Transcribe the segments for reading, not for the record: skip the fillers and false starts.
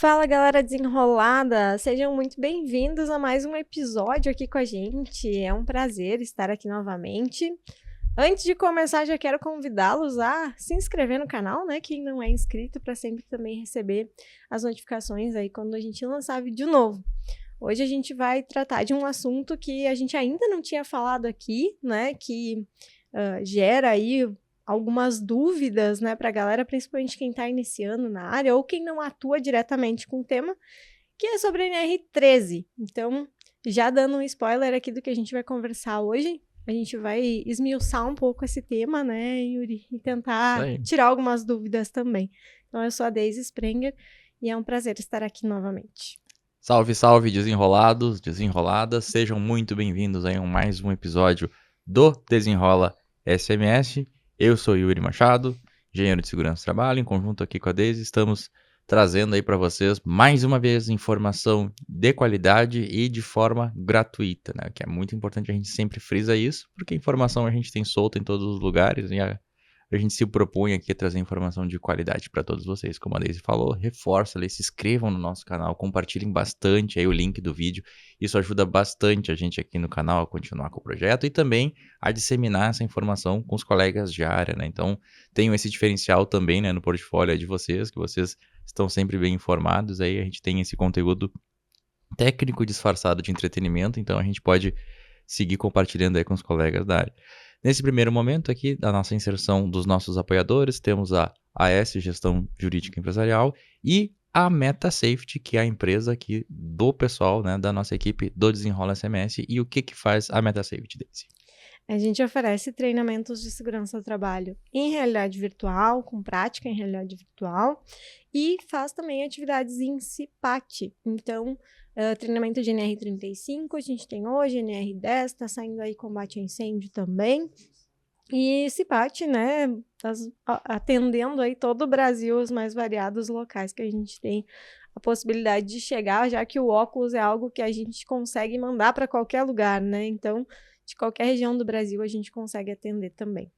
Fala, galera desenrolada! Sejam muito bem-vindos a mais um episódio aqui com a gente. É um prazer estar aqui novamente. Antes de começar, já quero convidá-los a se inscrever no canal, né? Quem não é inscrito, para sempre também receber as notificações aí quando a gente lançar vídeo novo. Hoje a gente vai tratar de um assunto que a gente ainda não tinha falado aqui, né? Que gera aí algumas dúvidas, né, para a galera, principalmente quem está iniciando na área ou quem não atua diretamente com o tema, que é sobre a NR13. Então, já dando um spoiler aqui do que a gente vai conversar hoje, a gente vai esmiuçar um pouco esse tema, né, Yuri, e tentar tirar algumas dúvidas também. Então, eu sou a Deise Sprenger e é um prazer estar aqui novamente. Salve, salve, desenrolados, desenroladas, sejam muito bem-vindos a mais um episódio do Desenrola SMS. Eu sou Yuri Machado, engenheiro de segurança do trabalho, em conjunto aqui com a Deise, estamos trazendo aí para vocês mais uma vez informação de qualidade e de forma gratuita, né? Que é muito importante, a gente sempre frisa isso, porque informação a gente tem solta em todos os lugares e a gente se propõe aqui a trazer informação de qualidade para todos vocês. Como a Deise falou, reforça ali, se inscrevam no nosso canal, compartilhem bastante aí o link do vídeo. Isso ajuda bastante a gente aqui no canal a continuar com o projeto e também a disseminar essa informação com os colegas de área, né? Então, tenho esse diferencial também, né, no portfólio de vocês, que vocês estão sempre bem informados. Aí a gente tem esse conteúdo técnico disfarçado de entretenimento, então a gente pode seguir compartilhando aí com os colegas da área. Nesse primeiro momento aqui da nossa inserção dos nossos apoiadores, temos a AS Gestão Jurídica Empresarial e a MetaSafety, que é a empresa aqui do pessoal, né, da nossa equipe do Desenrola SMS. E o que faz a MetaSafety, Daisy? A gente oferece treinamentos de segurança do trabalho em realidade virtual, com prática em realidade virtual, e faz também atividades em CIPAT. Então, treinamento de NR35 a gente tem hoje, NR10, está saindo aí combate a incêndio também. E CIPAT, né, atendendo aí todo o Brasil, os mais variados locais que a gente tem a possibilidade de chegar, já que o óculos é algo que a gente consegue mandar para qualquer lugar, né? Então, de qualquer região do Brasil a gente consegue atender também.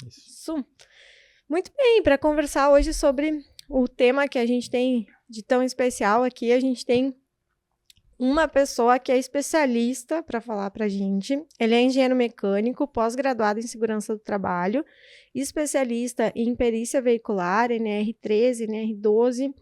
Isso. Muito bem, para conversar hoje sobre o tema que a gente tem de tão especial aqui, a gente tem uma pessoa que é especialista para falar para a gente. Ele é engenheiro mecânico, pós-graduado em segurança do trabalho, especialista em perícia veicular, NR13, NR12,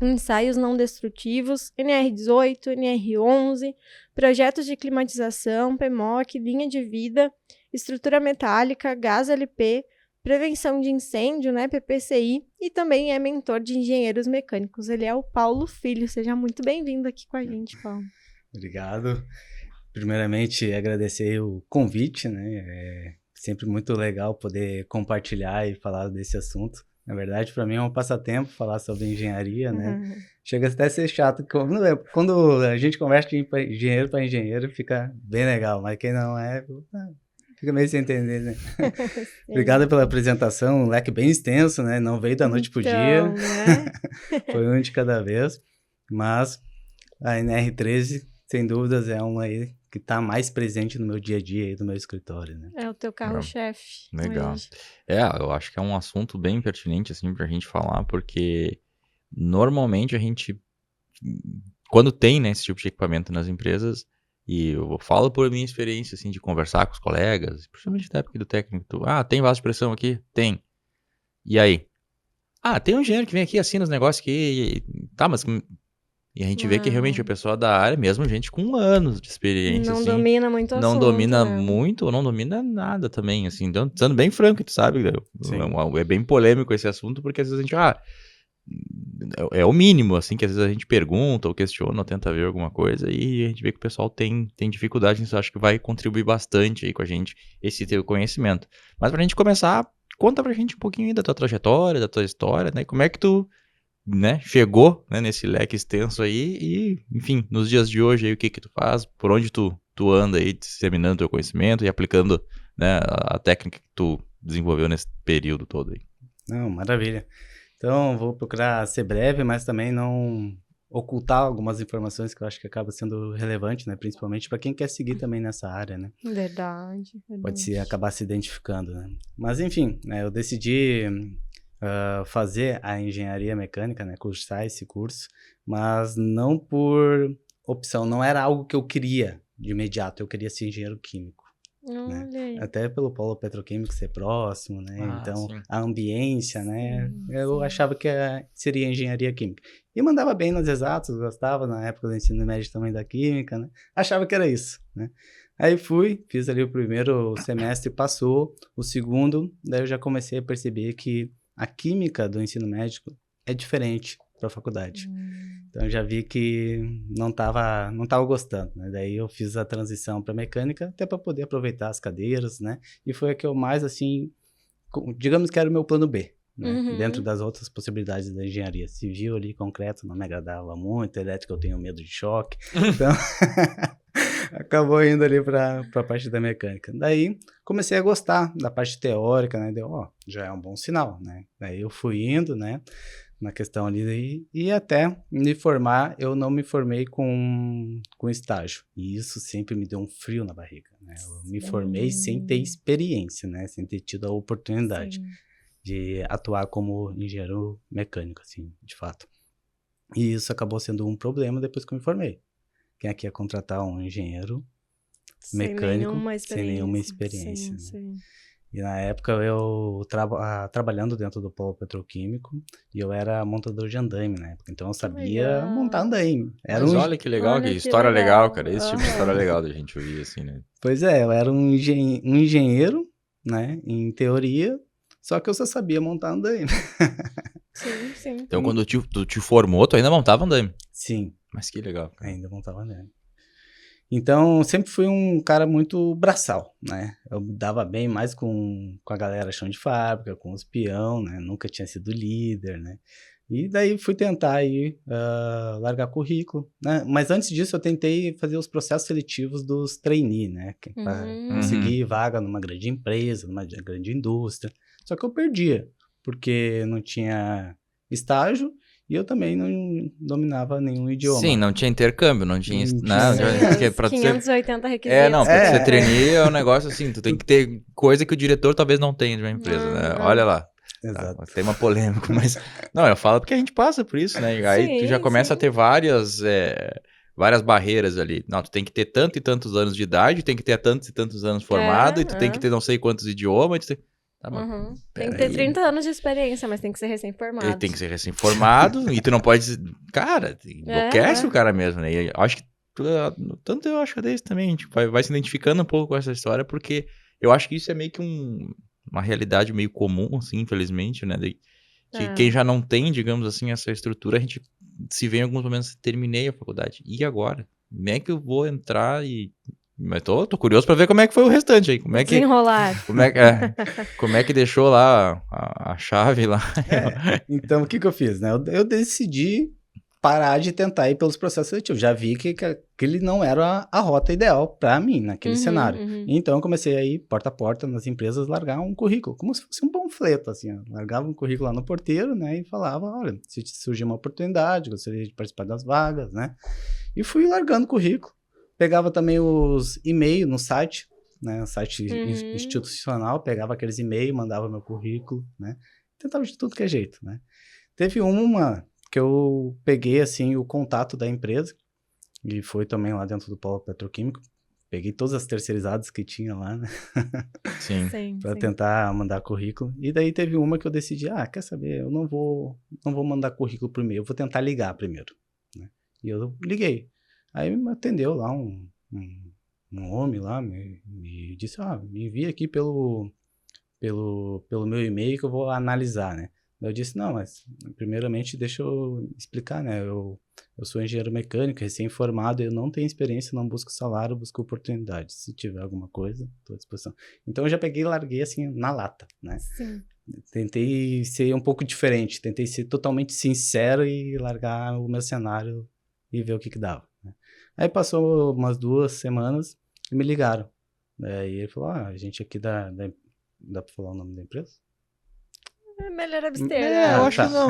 ensaios não destrutivos, NR18, NR11, projetos de climatização, PMOC, linha de vida, estrutura metálica, gás LP, prevenção de incêndio, né, PPCI, e também é mentor de engenheiros mecânicos. Ele é o Paulo Filho. Seja muito bem-vindo aqui com a gente, Paulo. Obrigado. Primeiramente, agradecer o convite, né? É sempre muito legal poder compartilhar e falar desse assunto. Na verdade, para mim é um passatempo falar sobre engenharia, né? Chega até a ser chato. Quando a gente conversa de engenheiro para engenheiro, fica bem legal. Mas quem não é, fica meio sem entender, né? Obrigado pela apresentação. Um leque bem extenso, né? Não veio da noite pro dia. Né? Foi um de cada vez. Mas a NR13, sem dúvidas, é uma aí que está mais presente no meu dia a dia aí do meu escritório, né? É o teu carro-chefe. Legal. Eu acho que é um assunto bem pertinente, assim, pra gente falar, porque normalmente a gente, quando tem, né, esse tipo de equipamento nas empresas, e eu falo por minha experiência, assim, de conversar com os colegas, principalmente da época do técnico, tem vaso de pressão aqui? Tem. E aí? Tem um engenheiro que vem aqui, assina os negócios aqui, mas... E a gente vê que realmente a pessoa da área, mesmo gente com anos de experiência, não assim, domina muito não assunto, domina né? muito ou não domina nada também, assim. Então, sendo bem franco, tu sabe, é bem polêmico esse assunto, porque às vezes a gente, é o mínimo, assim, que às vezes a gente pergunta ou questiona ou tenta ver alguma coisa e a gente vê que o pessoal tem dificuldade nisso. Acho que vai contribuir bastante aí com a gente esse teu conhecimento. Mas pra gente começar, conta pra gente um pouquinho aí da tua trajetória, da tua história, né? Como é que tu, né, chegou, né, nesse leque extenso aí e, enfim, nos dias de hoje aí, o que tu faz, por onde tu anda aí disseminando teu conhecimento e aplicando, né, a técnica que tu desenvolveu nesse período todo aí. Não, maravilha. Então, vou procurar ser breve, mas também não ocultar algumas informações que eu acho que acaba sendo relevante, né, principalmente para quem quer seguir também nessa área, né. Verdade. Pode acabar se identificando, né. Mas, enfim, né, eu decidi fazer a engenharia mecânica, né, cursar esse curso, mas não por opção, não era algo que eu queria de imediato, eu queria ser engenheiro químico, né? Olha aí. Até pelo polo petroquímico ser próximo, né? Então, sim. a ambiência, né? Sim, Eu sim. achava que seria engenharia química. E mandava bem nas exatas, gostava na época do ensino médio também da química, né? Achava que era isso, né? Aí fiz ali o primeiro semestre, passou, o segundo, daí eu já comecei a perceber que a química do ensino médico é diferente para a faculdade. Então, eu já vi que não tava gostando, né? Daí eu fiz a transição para mecânica, até para poder aproveitar as cadeiras, né? E foi a que eu mais, assim, digamos que era o meu plano B, né? Uhum. Dentro das outras possibilidades da engenharia. Civil ali, concreto, não me agradava muito. Elétrica, eu tenho medo de choque. Então, acabou indo ali para a parte da mecânica. Daí, comecei a gostar da parte teórica, né? Deu, já é um bom sinal, né? Daí eu fui indo, né? Na questão ali, e até me formar, eu não me formei com estágio. E isso sempre me deu um frio na barriga, né? Eu me formei sem ter experiência, né? Sem ter tido a oportunidade de atuar como engenheiro mecânico, assim, de fato. E isso acabou sendo um problema depois que eu me formei. Quem aqui ia contratar um engenheiro mecânico sem nenhuma experiência, Sim, né? sim. E na época eu trabalhando dentro do polo petroquímico e eu era montador de andaime na época, então eu sabia legal. montar andaime. Mas olha que legal, Olha que que história legal. legal, cara. Esse tipo de história Aham. legal da gente ouvir, assim, né? Pois é, eu era um engenheiro, né, em teoria, só que eu só sabia montar andaime. Sim, sim. Então, quando tu te formou, tu ainda montava andaime. Sim, Mas que legal, cara. ainda montava andaime. Então, sempre fui um cara muito braçal, né? Eu me dava bem mais com a galera chão de fábrica, com os peão, né? Nunca tinha sido líder, né? E daí fui tentar aí largar currículo, né? Mas antes disso eu tentei fazer os processos seletivos dos trainee, né? Para conseguir vaga numa grande empresa, numa grande indústria. Só que eu perdia, porque não tinha estágio e eu também não dominava nenhum idioma. Sim, não tinha intercâmbio, não tinha... Não Não, tinha. que Sim, pra os tu ser... 580 requisitos. não, pra tu ser É. trainee é um negócio assim, tu tem que ter coisa que o diretor talvez não tenha de uma empresa, né? Olha lá. Exato. Tá, tem uma polêmica, mas... Não, eu falo porque a gente passa por isso, né? E aí tu já Sim, começa a sim. ter várias barreiras ali. Não, tu tem que ter tanto e tantos anos de idade, tem que ter tantos e tantos anos formado, e tu tem que ter não sei quantos idiomas. Tá, mas Tem que pera ter aí. 30 anos de experiência, mas tem que ser recém-formado. Ele tem que ser recém-formado e tu não pode... Cara, enlouquece o cara mesmo, né? E eu acho que... Tanto eu acho que é isso também, a gente vai se identificando um pouco com essa história, porque eu acho que isso é meio que uma realidade meio comum, assim, infelizmente, né? Que quem já não tem, digamos assim, essa estrutura, a gente se vê em alguns momentos, terminei a faculdade. E agora? Como é que eu vou entrar e... Mas tô curioso pra ver como é que foi o restante aí. Como é que... Desenrolar. Como é que deixou lá a chave lá? Então, o que eu fiz, né? Eu decidi parar de tentar ir pelos processos seletivos. Já vi que aquele não era a rota ideal para mim, naquele cenário. Então, eu comecei a ir porta a porta nas empresas, largar um currículo, como se fosse um panfleto, assim. Ó. Largava um currículo lá no porteiro, né? E falava, olha, se surgir uma oportunidade, gostaria de participar das vagas, né? E fui largando o currículo. Pegava também os e-mails no site, né? Site institucional, pegava aqueles e-mails, mandava meu currículo, né? Tentava de tudo que é jeito, né? Teve uma que eu peguei, assim, o contato da empresa, e foi também lá dentro do polo petroquímico. Peguei todas as terceirizadas que tinha lá, né? Sim. Para tentar mandar currículo. E daí teve uma que eu decidi, quer saber, eu não vou mandar currículo primeiro, eu vou tentar ligar primeiro, né? E eu liguei. Aí me atendeu lá um homem lá, me disse, me envia aqui pelo meu e-mail que eu vou analisar, né? Eu disse, não, mas primeiramente deixa eu explicar, né? Eu sou engenheiro mecânico, recém-formado, eu não tenho experiência, não busco salário, busco oportunidade. Se tiver alguma coisa, estou à disposição. Então eu já peguei e larguei assim na lata, né? Sim. Tentei ser um pouco diferente, tentei ser totalmente sincero e largar o meu cenário e ver o que dava, né? Aí passou umas 2 semanas e me ligaram. Aí ele falou, a gente aqui dá pra falar o nome da empresa? É melhor abster. Eu acho que não.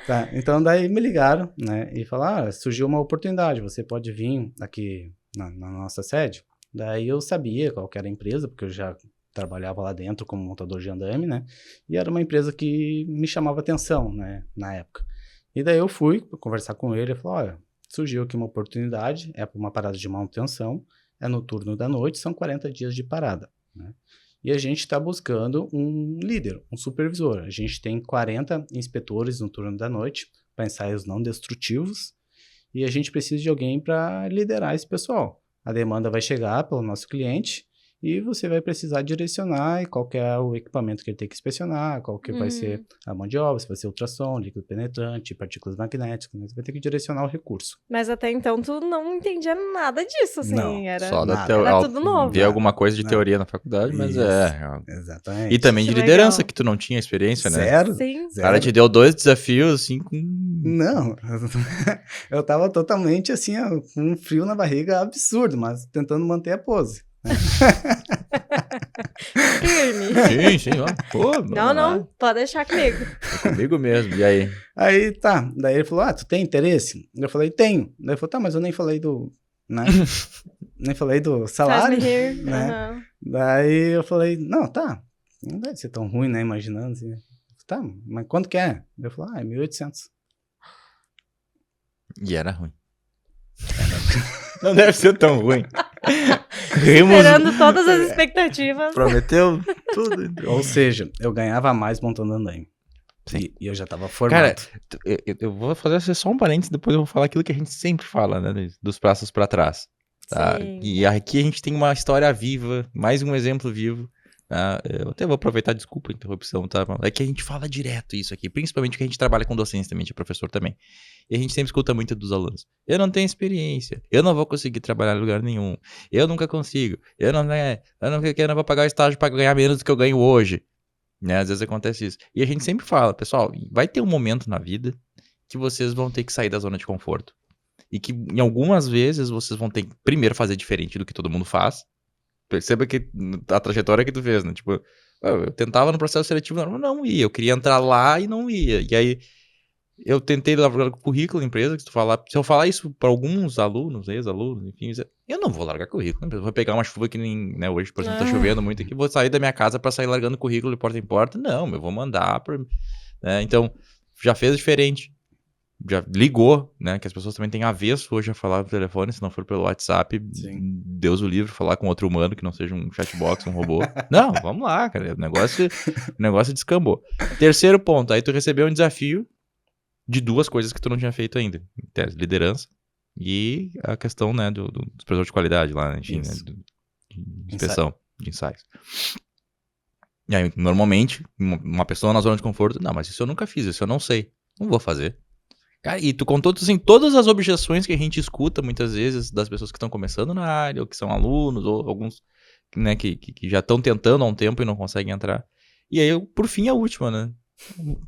Tá, então daí me ligaram, né, e falaram, surgiu uma oportunidade, você pode vir aqui na nossa sede? Daí eu sabia qual que era a empresa, porque eu já trabalhava lá dentro como montador de andaime, né? E era uma empresa que me chamava atenção, né? Na época. E daí eu fui conversar com ele e falei, olha, surgiu aqui uma oportunidade, é para uma parada de manutenção, é no turno da noite, são 40 dias de parada, né? E a gente está buscando um líder, um supervisor. A gente tem 40 inspetores no turno da noite para ensaios não destrutivos e a gente precisa de alguém para liderar esse pessoal. A demanda vai chegar pelo nosso cliente e você vai precisar direcionar qual que é o equipamento que ele tem que inspecionar, qual que vai ser a mão de obra, se vai ser ultrassom, líquido penetrante, partículas magnéticas, né? Você vai ter que direcionar o recurso. Mas até então tu não entendia nada disso, assim, Não, era, Só da nada. era tudo novo. Vi alguma coisa de Não. teoria na faculdade, mas Isso. Exatamente. E também Que de liderança, legal. que tu não tinha experiência, né? Zero. Sim. O cara te deu 2 desafios, assim, com... Não, eu tava totalmente assim, ó, com um frio na barriga absurdo, mas tentando manter a pose. Firme. Sim, ó. Pô, Não, pode deixar comigo. É comigo mesmo. E aí? Aí, tá, daí ele falou, tu tem interesse? Eu falei, tenho. Daí ele falou, tá, mas eu nem falei do, né, nem falei do salário, Faz-me rir. né. Aham. Daí eu falei, não, tá, não deve ser tão ruim, né, imaginando assim. Tá, mas quanto que é? Daí eu falei, é 1.800. E era ruim. Não deve ser tão ruim. Rimos, Superando todas as expectativas. prometeu tudo. Ou seja, eu ganhava mais montando andaime. Sim. E eu já tava formado. Cara, eu vou fazer só um parênteses, depois eu vou falar aquilo que a gente sempre fala, né? Dos braços pra trás. Tá? Sim. E aqui a gente tem uma história viva, mais um exemplo vivo. Tá? Eu até vou aproveitar, desculpa a interrupção, tá? É que a gente fala direto isso aqui, principalmente porque a gente trabalha com docência também, de professor também. E a gente sempre escuta muito dos alunos. Eu não tenho experiência, eu não vou conseguir trabalhar em lugar nenhum, eu nunca consigo, eu não vou pagar o estágio para ganhar menos do que eu ganho hoje. Né? Às vezes acontece isso. E a gente sempre fala, pessoal, vai ter um momento na vida que vocês vão ter que sair da zona de conforto. E que em algumas vezes vocês vão ter que primeiro fazer diferente do que todo mundo faz. Perceba que a trajetória que tu fez, né? Tipo, eu tentava no processo seletivo, não ia. Eu queria entrar lá e não ia. E aí eu tentei largar o currículo na empresa, que se eu falar isso para alguns alunos, ex-alunos, enfim, eu não vou largar currículo. Eu vou pegar uma chuva que nem, né, hoje, por exemplo, tá chovendo muito aqui, vou sair da minha casa para sair largando currículo de porta em porta. Não, eu vou mandar. Né? Então, já fez diferente. Já ligou, né? Que as pessoas também têm avesso hoje a falar por telefone, se não for pelo WhatsApp. Sim. Deus o livre, falar com outro humano que não seja um chatbox, um robô. Não, vamos lá, cara. O negócio descambou. Terceiro ponto, aí tu recebeu um desafio de 2 coisas que tu não tinha feito ainda. Liderança e a questão, né, do supervisor de qualidade lá, enfim, né, de inspeção, de ensaios. E aí, normalmente, uma pessoa na zona de conforto, não, mas isso eu nunca fiz, isso eu não sei. Não vou fazer. Cara, e tu contou, assim, todas as objeções que a gente escuta muitas vezes das pessoas que estão começando na área, ou que são alunos, ou alguns, né, que já estão tentando há um tempo e não conseguem entrar. E aí, por fim, a última, né?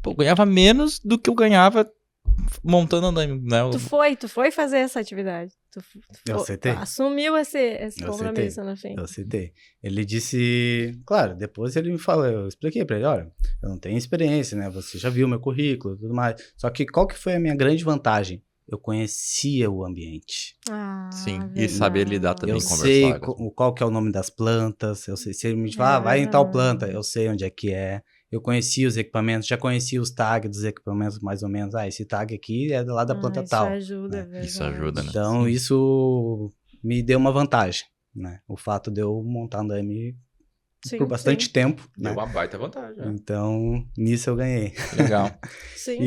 Pô, eu ganhava menos do que eu ganhava montando andaime, né? Tu foi fazer essa atividade. Eu aceitei. Assumiu esse Eu compromisso no fim. Eu aceitei. Ele disse, claro, depois ele me falou, eu expliquei pra ele, olha, eu não tenho experiência, né? Você já viu meu currículo e tudo mais. Só que qual que foi a minha grande vantagem? Eu conhecia o ambiente. Sim, e verdade. saber lidar também, Eu conversar. sei qual que é o nome das plantas, eu sei, se ele me fala, vai em tal verdade. planta, eu sei onde é que é. Eu conhecia os equipamentos, já conhecia os tags dos equipamentos mais ou menos. Esse tag aqui é lá da planta tal. Isso ajuda, né? é verdade. Isso ajuda, né? Então, Sim. isso me deu uma vantagem, né? O fato de eu montar andaime Sim, por bastante tempo, né? Deu uma baita vantagem. Né? Então, nisso eu ganhei. Legal. Sim.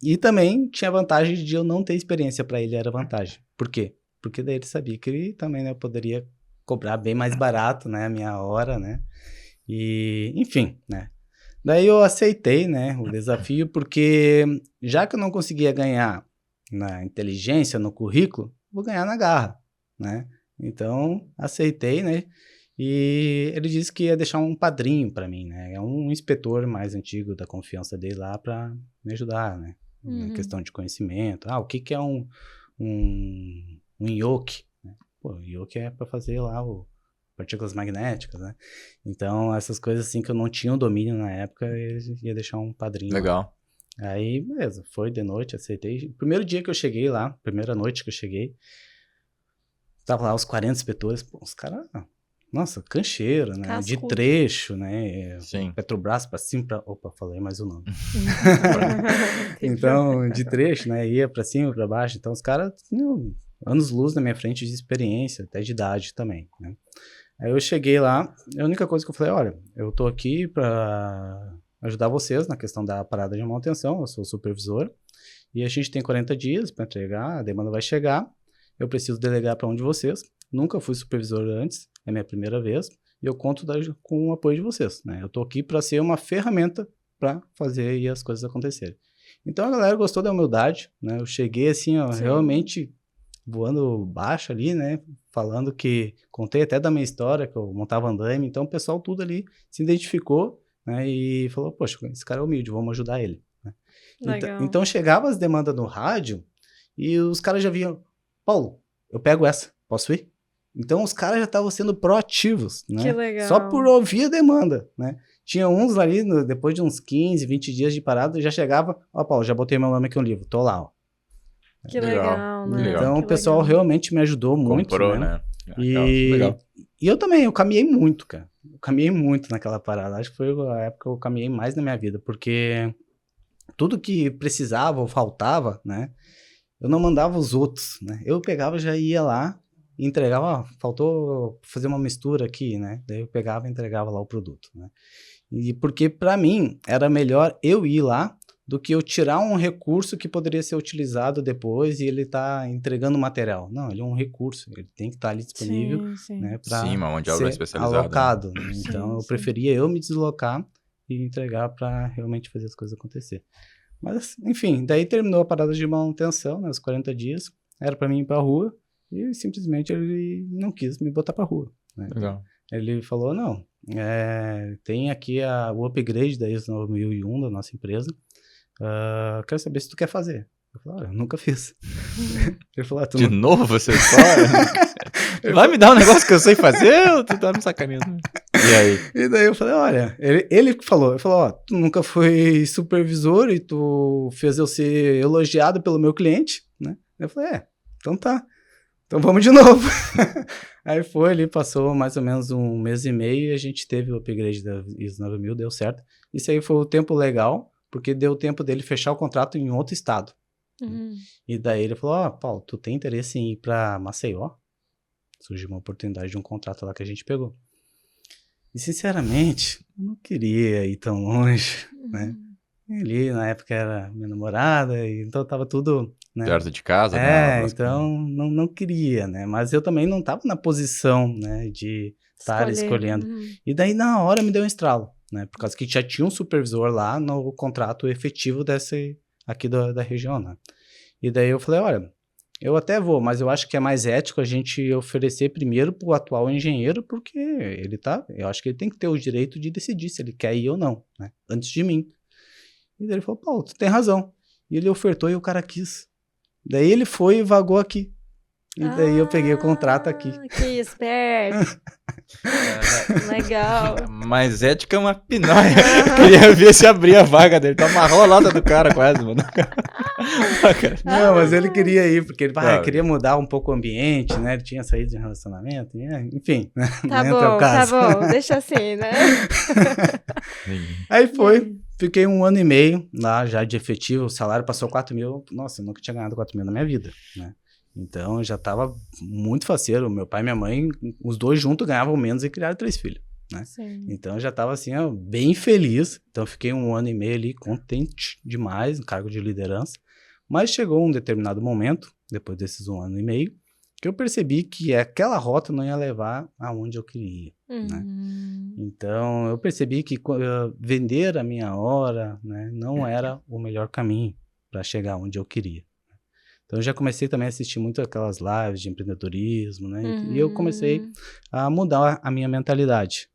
E também tinha vantagem de eu não ter experiência, para ele era vantagem. Por quê? Porque daí ele sabia que ele também, né, poderia cobrar bem mais barato, né, a minha hora, né? E, enfim, né? Daí eu aceitei, né, o desafio, porque já que eu não conseguia ganhar na inteligência, no currículo, vou ganhar na garra, né? Então, aceitei, né? E ele disse que ia deixar um padrinho para mim, né? É um inspetor mais antigo da confiança dele lá para me ajudar, né? Na questão de conhecimento. O que é um yoke? Né? Pô, o yoke é para fazer lá partículas magnéticas, né? Então, essas coisas assim que eu não tinha o domínio na época, ele ia deixar um padrinho. Legal. Lá. Aí, beleza, foi de noite, aceitei. Primeiro dia que eu cheguei lá, primeira noite que eu cheguei, tava lá os 40 inspetores, pô, os caras nossa, cancheiro, né? De Cascudo. trecho, né? Sim. Petrobras pra cima, opa, falei mais o nome. Tem Então, de trecho, né? Ia pra cima, pra baixo. Então, os caras tinham anos-luz na minha frente de experiência, até de idade também, né? Aí eu cheguei lá, a única coisa que eu falei, olha, eu tô aqui pra ajudar vocês na questão da parada de manutenção, eu sou o supervisor, e a gente tem 40 dias pra entregar, a demanda vai chegar, eu preciso delegar pra um de vocês, nunca fui supervisor antes, é minha primeira vez, e eu conto com o apoio de vocês, né? Eu tô aqui pra ser uma ferramenta pra fazer aí as coisas acontecerem. Então a galera gostou da humildade, né? Eu cheguei assim, ó, Sim. realmente voando baixo ali, né? Falando que contei até da minha história, que eu montava andaime, então o pessoal tudo ali se identificou, né? E falou, poxa, esse cara é humilde, vamos ajudar ele. Né? Legal. Então chegava as demandas no rádio e os caras já viam, Paulo, eu pego essa, posso ir? Então os caras já estavam sendo proativos, né? Que legal. Só por ouvir a demanda, né? Tinha uns ali, depois de uns 15, 20 dias de parada, já chegava, ó, Paulo, já botei meu nome aqui no livro, tô lá, ó. Que Legal, legal, né? legal. Então Que o pessoal legal. realmente me ajudou muito, Comprou, né? né? E eu também, eu caminhei muito, cara. Eu caminhei muito naquela parada. Acho que foi a época que eu caminhei mais na minha vida, porque tudo que precisava ou faltava, né? Eu não mandava os outros, né? Eu pegava, já ia lá e entregava, ó, faltou fazer uma mistura aqui, né? Daí eu pegava e entregava lá o produto, né? E porque para mim era melhor eu ir lá do que eu tirar um recurso que poderia ser utilizado depois e ele tá entregando material. Não, ele é um recurso, ele tem que estar ali disponível, Sim, sim. né, para Sim, uma mão de obra ser especializada, né? alocado. Né? Sim, Então eu sim. preferia eu me deslocar e entregar para realmente fazer as coisas acontecer. Mas, enfim, daí terminou a parada de manutenção, né, os 40 dias, era para mim ir para a rua e simplesmente ele não quis me botar para a rua. Né? Legal. Ele falou, não, tem aqui o upgrade da ISO 9001 da nossa empresa, quero saber se tu quer fazer. Eu falei, eu nunca fiz. Ele falou, tu De não... novo essa história? Vai me dar um negócio que eu sei fazer ou tu tá me sacaneando? E aí? E daí eu falei, olha, ele falou, ó, tu nunca foi supervisor e tu fez eu ser elogiado pelo meu cliente, né? Eu falei, então tá. Então vamos de novo. Aí foi, ele passou mais ou menos um mês e meio e a gente teve o upgrade da ISO 9000, deu certo. Isso aí foi o tempo legal, porque deu tempo dele fechar o contrato em outro estado. Uhum. E daí ele falou, Paulo, tu tem interesse em ir pra Maceió? Surgiu uma oportunidade de um contrato lá que a gente pegou. E sinceramente, eu não queria ir tão longe, né? Ali na época era minha namorada, e então tava tudo... Né? Perto de casa, né? Então não queria, né? Mas eu também não estava na posição, né, de estar escolhendo. Uhum. E daí, na hora, me deu um estralo, né? Por causa que já tinha um supervisor lá no contrato efetivo aqui da região, né? E daí eu falei, olha, eu até vou, mas eu acho que é mais ético a gente oferecer primeiro para o atual engenheiro, porque eu acho que ele tem que ter o direito de decidir se ele quer ir ou não, né? Antes de mim. E daí ele falou, Paulo, tu tem razão. E ele ofertou e o cara quis. Daí ele foi e vagou aqui. E daí eu peguei o contrato aqui. Que esperto. Legal. Mas ética é uma pinóia. Queria ver se abria a vaga dele. Tu amarrou a lata do cara quase, mano. Não, mas ele queria ir, porque ele queria mudar um pouco o ambiente, né? Ele tinha saído de relacionamento, enfim. Tá bom, deixa assim, né? Aí foi, fiquei 1 ano e meio lá já de efetivo, o salário passou 4 mil, nossa, eu nunca tinha ganhado 4 mil na minha vida, né? Então eu já tava muito faceiro, meu pai e minha mãe, os dois juntos ganhavam menos e criaram 3 filhos, né? Sim. Então eu já tava assim, ó, bem feliz, então fiquei 1 ano e meio ali, contente demais, no cargo de liderança, mas chegou um determinado momento, depois desses 1 ano e meio, que eu percebi que aquela rota não ia levar aonde eu queria, né? Então, eu percebi que vender a minha hora, né, não era o melhor caminho para chegar onde eu queria. Então, eu já comecei também a assistir muito aquelas lives de empreendedorismo, né? E eu comecei a mudar a minha mentalidade.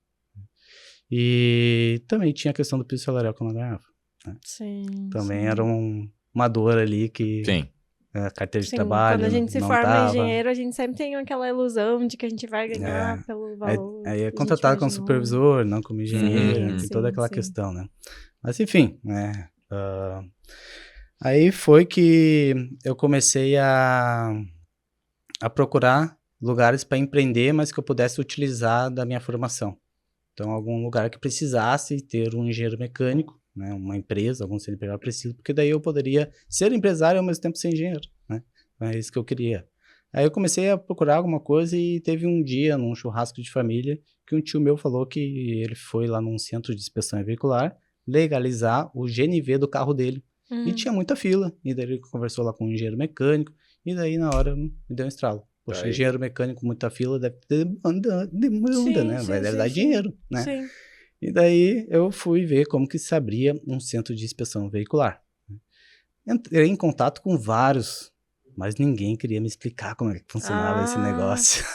E também tinha a questão do piso salarial que eu não ganhava, né? Sim. Também era uma dor ali que... Sim. A carteira de trabalho. Quando a gente se não forma dava. engenheiro, a gente sempre tem aquela ilusão de que a gente vai ganhar pelo valor. Aí é contratado como supervisor, não como engenheiro, tem toda aquela questão, né? Mas enfim, né? Aí foi que eu comecei a procurar lugares para empreender, mas que eu pudesse utilizar da minha formação. Então, algum lugar que precisasse ter um engenheiro mecânico, né, uma empresa, algum CNPJ preciso, porque daí eu poderia ser empresário e ao mesmo tempo ser engenheiro, né? É isso que eu queria. Aí eu comecei a procurar alguma coisa e teve um dia, num churrasco de família, que um tio meu falou que ele foi lá num centro de inspeção veicular legalizar o GNV do carro dele. E tinha muita fila. E daí ele conversou lá com um engenheiro mecânico e daí na hora me deu um estralo. Poxa, Daí. engenheiro mecânico, muita fila, deve ter demanda, né? Sim, Deve sim, dar sim. dinheiro, né? Sim. E daí eu fui ver como que se abria um centro de inspeção veicular. Entrei em contato com vários, mas ninguém queria me explicar como é que funcionava esse negócio.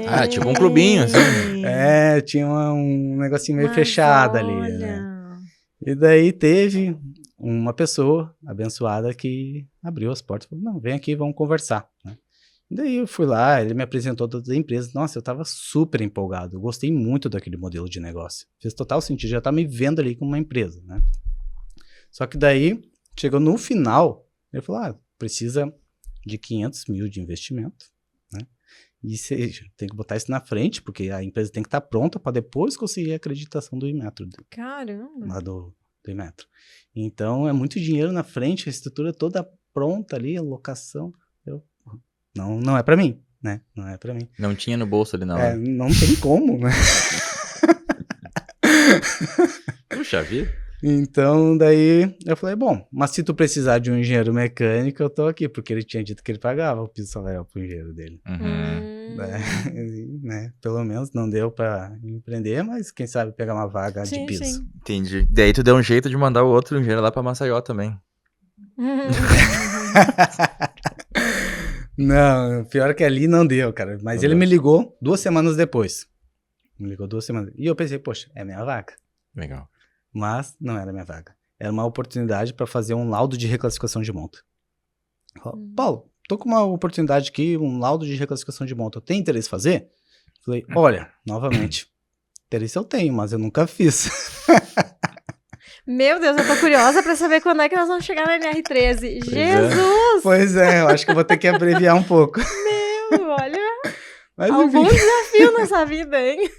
Ah, tipo um clubinho, assim. É, tinha um negocinho meio fechado ali, né? olha. E daí teve uma pessoa abençoada que abriu as portas e falou, não, vem aqui, vamos conversar, né? Daí eu fui lá, ele me apresentou todas as empresas. Nossa, eu tava super empolgado. Eu gostei muito daquele modelo de negócio. Fez total sentido, já tá me vendo ali como uma empresa, né? Só que daí, chegou no final, ele falou, precisa de 500 mil de investimento, né? E seja, tem que botar isso na frente, porque a empresa tem que estar pronta para depois conseguir a acreditação do Inmetro. Caramba. Lá do Inmetro. Então, é muito dinheiro na frente, a estrutura toda pronta ali, a locação. Não é para mim, né? Não é para mim. Não tinha no bolso ali na hora. Não tem como, né? Puxa vida. Então, daí eu falei, bom, mas se tu precisar de um engenheiro mecânico, eu tô aqui, porque ele tinha dito que ele pagava o piso salarial pro engenheiro dele. Né? Pelo menos não deu pra empreender, mas quem sabe pegar uma vaga de Sim, piso. sim. Entendi. Daí tu deu um jeito de mandar o outro engenheiro lá pra Maceió também. Não, pior que ali não deu, cara. Mas ele me ligou 2 semanas depois. Me ligou 2 semanas. E eu pensei, poxa, é minha vaga. Legal. Mas não era minha vaga. Era uma oportunidade para fazer um laudo de reclassificação de monta. Paulo, tô com uma oportunidade aqui, um laudo de reclassificação de monta. Tem interesse em fazer? Falei, olha, novamente, interesse eu tenho, mas eu nunca fiz. Meu Deus, eu tô curiosa pra saber quando é que nós vamos chegar na NR13. Jesus! Pois é, eu acho que eu vou ter que abreviar um pouco. Meu, olha, Mas, algum enfim. desafio nessa vida, hein?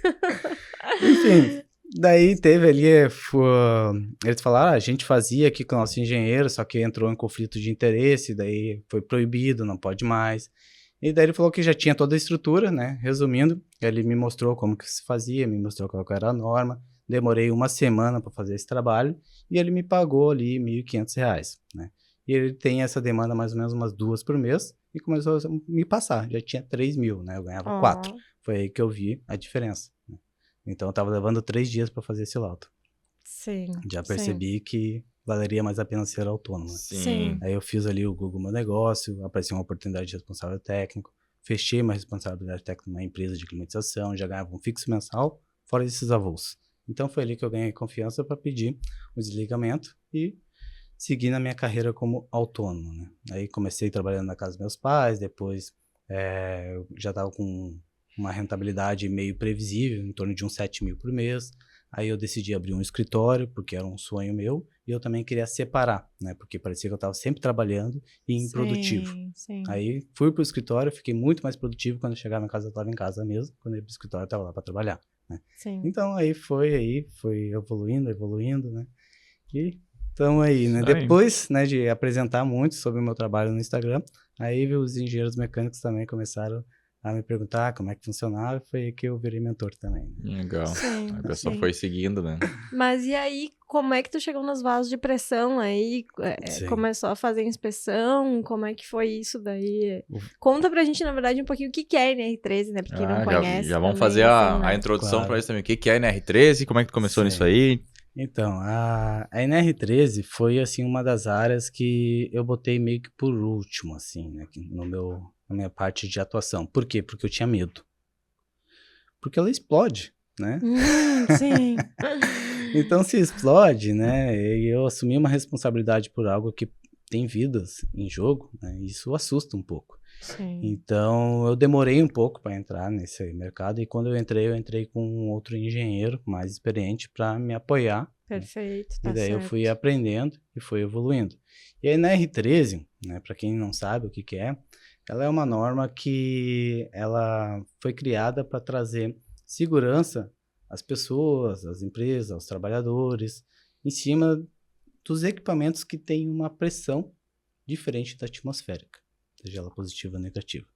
Enfim, daí teve ali, eles falaram, a gente fazia aqui com o nosso engenheiro, só que entrou em conflito de interesse, daí foi proibido, não pode mais. E daí ele falou que já tinha toda a estrutura, né? Resumindo, ele me mostrou como que se fazia, me mostrou qual que era a norma. Demorei 1 semana para fazer esse trabalho e ele me pagou ali R$1.500, né? E ele tem essa demanda mais ou menos umas 2 por mês e começou a me passar. Já tinha 3 mil, né? Eu ganhava 4. Foi aí que eu vi a diferença, né? Então eu tava levando 3 dias para fazer esse laudo. Sim. Já percebi que valeria mais a pena ser autônomo. Sim. Aí eu fiz ali o Google Meu Negócio, apareceu uma oportunidade de responsável técnico, fechei uma responsabilidade técnica numa empresa de climatização, já ganhava um fixo mensal, fora esses avulsos. Então foi ali que eu ganhei confiança para pedir o desligamento e seguir na minha carreira como autônomo, né? Aí comecei trabalhando na casa dos meus pais, depois eu já estava com uma rentabilidade meio previsível, em torno de uns 7 mil por mês. Aí eu decidi abrir um escritório, porque era um sonho meu, e eu também queria separar, né? Porque parecia que eu estava sempre trabalhando e improdutivo. Sim. Aí fui pro escritório, fiquei muito mais produtivo. Quando eu chegava em casa, eu estava em casa mesmo. Quando eu ia pro escritório, eu estava lá para trabalhar, né? Sim. Então aí foi evoluindo, né? E estamos aí, né? Isso aí. Depois, né, de apresentar muito sobre o meu trabalho no Instagram, aí os engenheiros mecânicos também começaram a me perguntar como é que funcionava, e foi aí que eu virei mentor também, né? Legal. Sim, A pessoa sim. foi seguindo, né? Mas e aí, como é que tu chegou nos vasos de pressão aí? Sim. Começou a fazer inspeção? Como é que foi isso daí? Uf. Conta pra gente, na verdade, um pouquinho o que é NR13, né? Pra quem não conhece. Já vamos também, fazer assim, a né? introdução Claro. pra isso também. O que é a NR13? Como é que tu começou Sim. nisso aí? Então, a NR13 foi, assim, uma das áreas que eu botei meio que por último, assim, né, na minha parte de atuação. Por quê? Porque eu tinha medo. Porque ela explode, né? Sim. Então, se explode, né, e eu assumi uma responsabilidade por algo que tem vidas em jogo, né, isso assusta um pouco. Sim. Então, eu demorei um pouco para entrar nesse mercado e quando eu entrei com um outro engenheiro mais experiente para me apoiar. Perfeito, E tá daí eu certo. fui aprendendo e fui evoluindo. E aí na R13, né, para quem não sabe o que é ela é uma norma que ela foi criada para trazer segurança às pessoas, às empresas, aos trabalhadores, em cima dos equipamentos que têm uma pressão diferente da atmosférica, seja ela positiva ou negativa.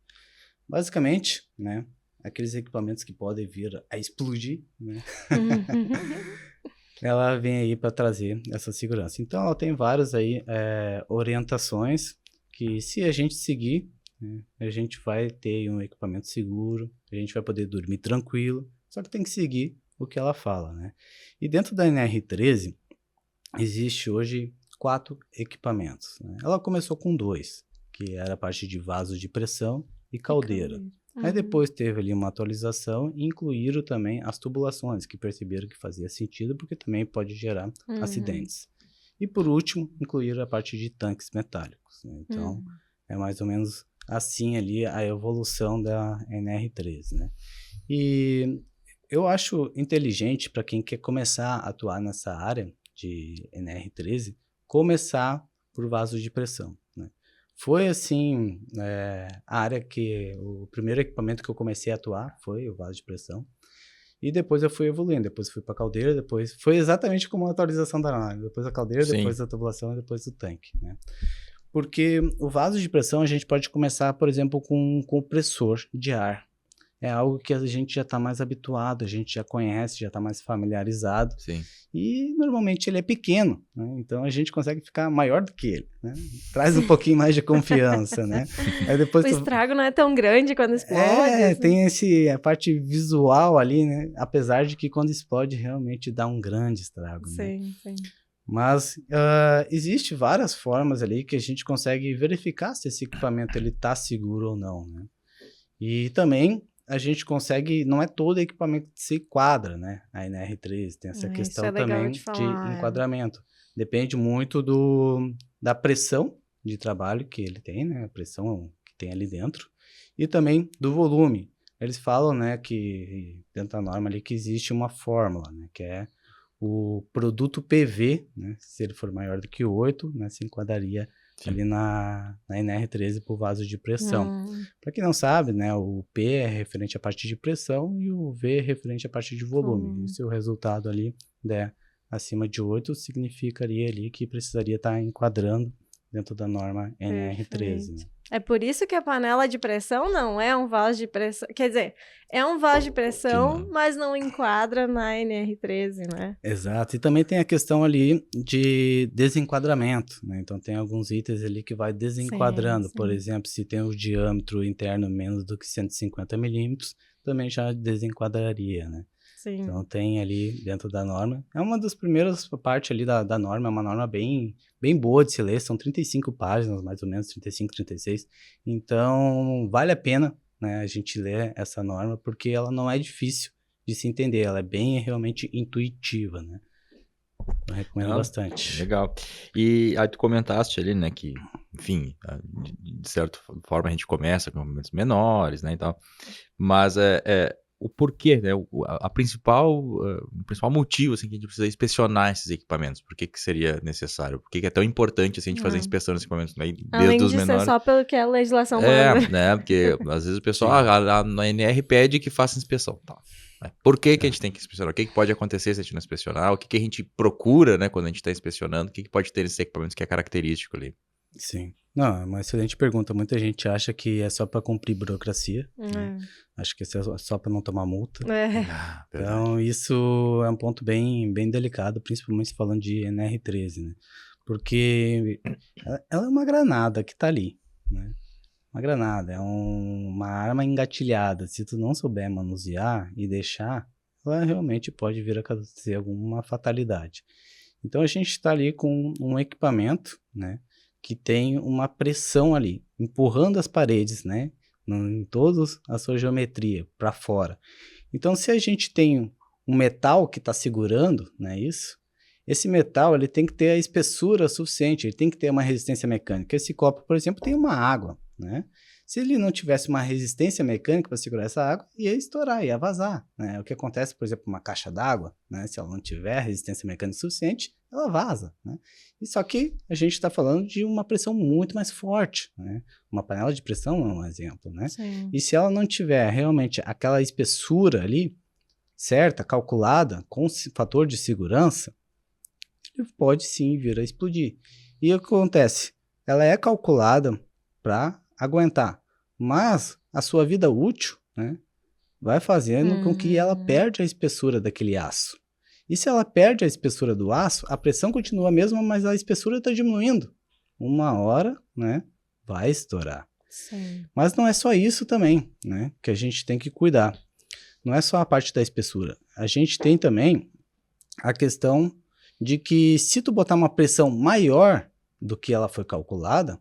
Basicamente, né, aqueles equipamentos que podem vir a explodir, né, ela vem aí para trazer essa segurança. Então, ela tem várias aí orientações que, se a gente seguir, né, a gente vai ter um equipamento seguro, a gente vai poder dormir tranquilo, só que tem que seguir o que ela fala, né? E dentro da NR13, existe hoje 4 equipamentos, né? Ela começou com 2, que era a parte de vasos de pressão e caldeira. Aí depois teve ali uma atualização e incluíram também as tubulações, que perceberam que fazia sentido, porque também pode gerar acidentes. E por último, incluíram a parte de tanques metálicos, né? Então, é mais ou menos assim ali a evolução da NR13, né? E eu acho inteligente para quem quer começar a atuar nessa área de NR13, começar por vasos de pressão, né? Foi assim, a área que, o primeiro equipamento que eu comecei a atuar foi o vaso de pressão, e depois eu fui evoluindo, depois fui para a caldeira, depois foi exatamente como a atualização da norma, depois a caldeira, Sim. depois a tubulação e depois o tanque, né? Porque o vaso de pressão a gente pode começar, por exemplo, com um compressor de ar. É algo que a gente já está mais habituado, a gente já conhece, já está mais familiarizado. Sim. E normalmente ele é pequeno, né? Então a gente consegue ficar maior do que ele, né? Traz um pouquinho mais de confiança, né? Aí depois O estrago não é tão grande quando explode. Assim. Tem a parte visual ali, né? Apesar de que quando explode realmente dá um grande estrago, né? Sim, sim. Mas existe várias formas ali que a gente consegue verificar se esse equipamento ele está seguro ou não, né? E também a gente consegue, não é todo equipamento que se enquadra, né? A NR13 tem essa questão também de enquadramento. Depende muito da pressão de trabalho que ele tem, né? A pressão que tem ali dentro. E também do volume. Eles falam, né, que dentro da norma ali que existe uma fórmula, né? Que é o produto PV, né? Se ele for maior do que 8, né? Se enquadraria ali na NR13 por vaso de pressão. Para quem não sabe, né, o P é referente à parte de pressão e o V é referente à parte de volume. E se o resultado ali der acima de 8, significaria ali que precisaria estar enquadrando dentro da norma NR13. Né? É por isso que a panela de pressão não é um vaso de pressão. Quer dizer, é um vaso de pressão, mas não enquadra na NR13, né? Exato. E também tem a questão ali de desenquadramento, né? Então, tem alguns itens ali que vai desenquadrando. Sim. Por exemplo, se tem o diâmetro interno menos do que 150 milímetros, também já desenquadraria, né? Sim. Então, tem ali dentro da norma. É uma das primeiras partes ali da norma, é uma norma bem boa de se ler, são 35 páginas, mais ou menos, 35, 36. Então, vale a pena, né, a gente ler essa norma, porque ela não é difícil de se entender, ela é bem realmente intuitiva, né? Eu recomendo bastante. Legal. E aí tu comentaste ali, né, que, enfim, de certa forma a gente começa com movimentos menores, né, e tal, mas o porquê, né, o principal motivo, assim, que a gente precisa inspecionar esses equipamentos, por que seria necessário, por que é tão importante, assim, a gente fazer inspeção desses equipamentos, né, além desde os de menores. Ser só pelo que a legislação manda. Né, porque às vezes o pessoal, na NR pede que faça inspeção, tá. Por que a gente tem que inspecionar? O que pode acontecer se a gente não inspecionar? O que a gente procura, né, quando a gente está inspecionando? O que pode ter nesses equipamentos que é característico ali? Sim. Não, é uma excelente pergunta. Muita gente acha que é só para cumprir burocracia. Né? Acho que é só para não tomar multa. Então, isso é um ponto bem delicado, principalmente falando de NR13, né? Porque ela é uma granada que está ali, né? Uma granada, é uma arma engatilhada. Se tu não souber manusear e deixar, ela realmente pode vir a acontecer alguma fatalidade. Então, a gente está ali com um equipamento, né, que tem uma pressão ali, empurrando as paredes, né, em toda a sua geometria para fora. Então, se a gente tem um metal que está segurando, né, esse metal ele tem que ter a espessura suficiente, ele tem que ter uma resistência mecânica. Esse copo, por exemplo, tem uma água, né? Se ele não tivesse uma resistência mecânica para segurar essa água, ia estourar, ia vazar, né? O que acontece, por exemplo, uma caixa d'água, né? Se ela não tiver resistência mecânica suficiente, ela vaza, né? E só que a gente está falando de uma pressão muito mais forte, né? Uma panela de pressão é um exemplo, né? Sim. E se ela não tiver realmente aquela espessura ali, certa, calculada, com fator de segurança, ele pode sim vir a explodir. E o que acontece? Ela é calculada para aguentar, mas a sua vida útil, né, vai fazendo com que ela perde a espessura daquele aço. E se ela perde a espessura do aço, a pressão continua a mesma, mas a espessura está diminuindo. Uma hora, né, vai estourar. Sim. Mas não é só isso também, né, que a gente tem que cuidar. Não é só a parte da espessura. A gente tem também a questão de que se tu botar uma pressão maior do que ela foi calculada,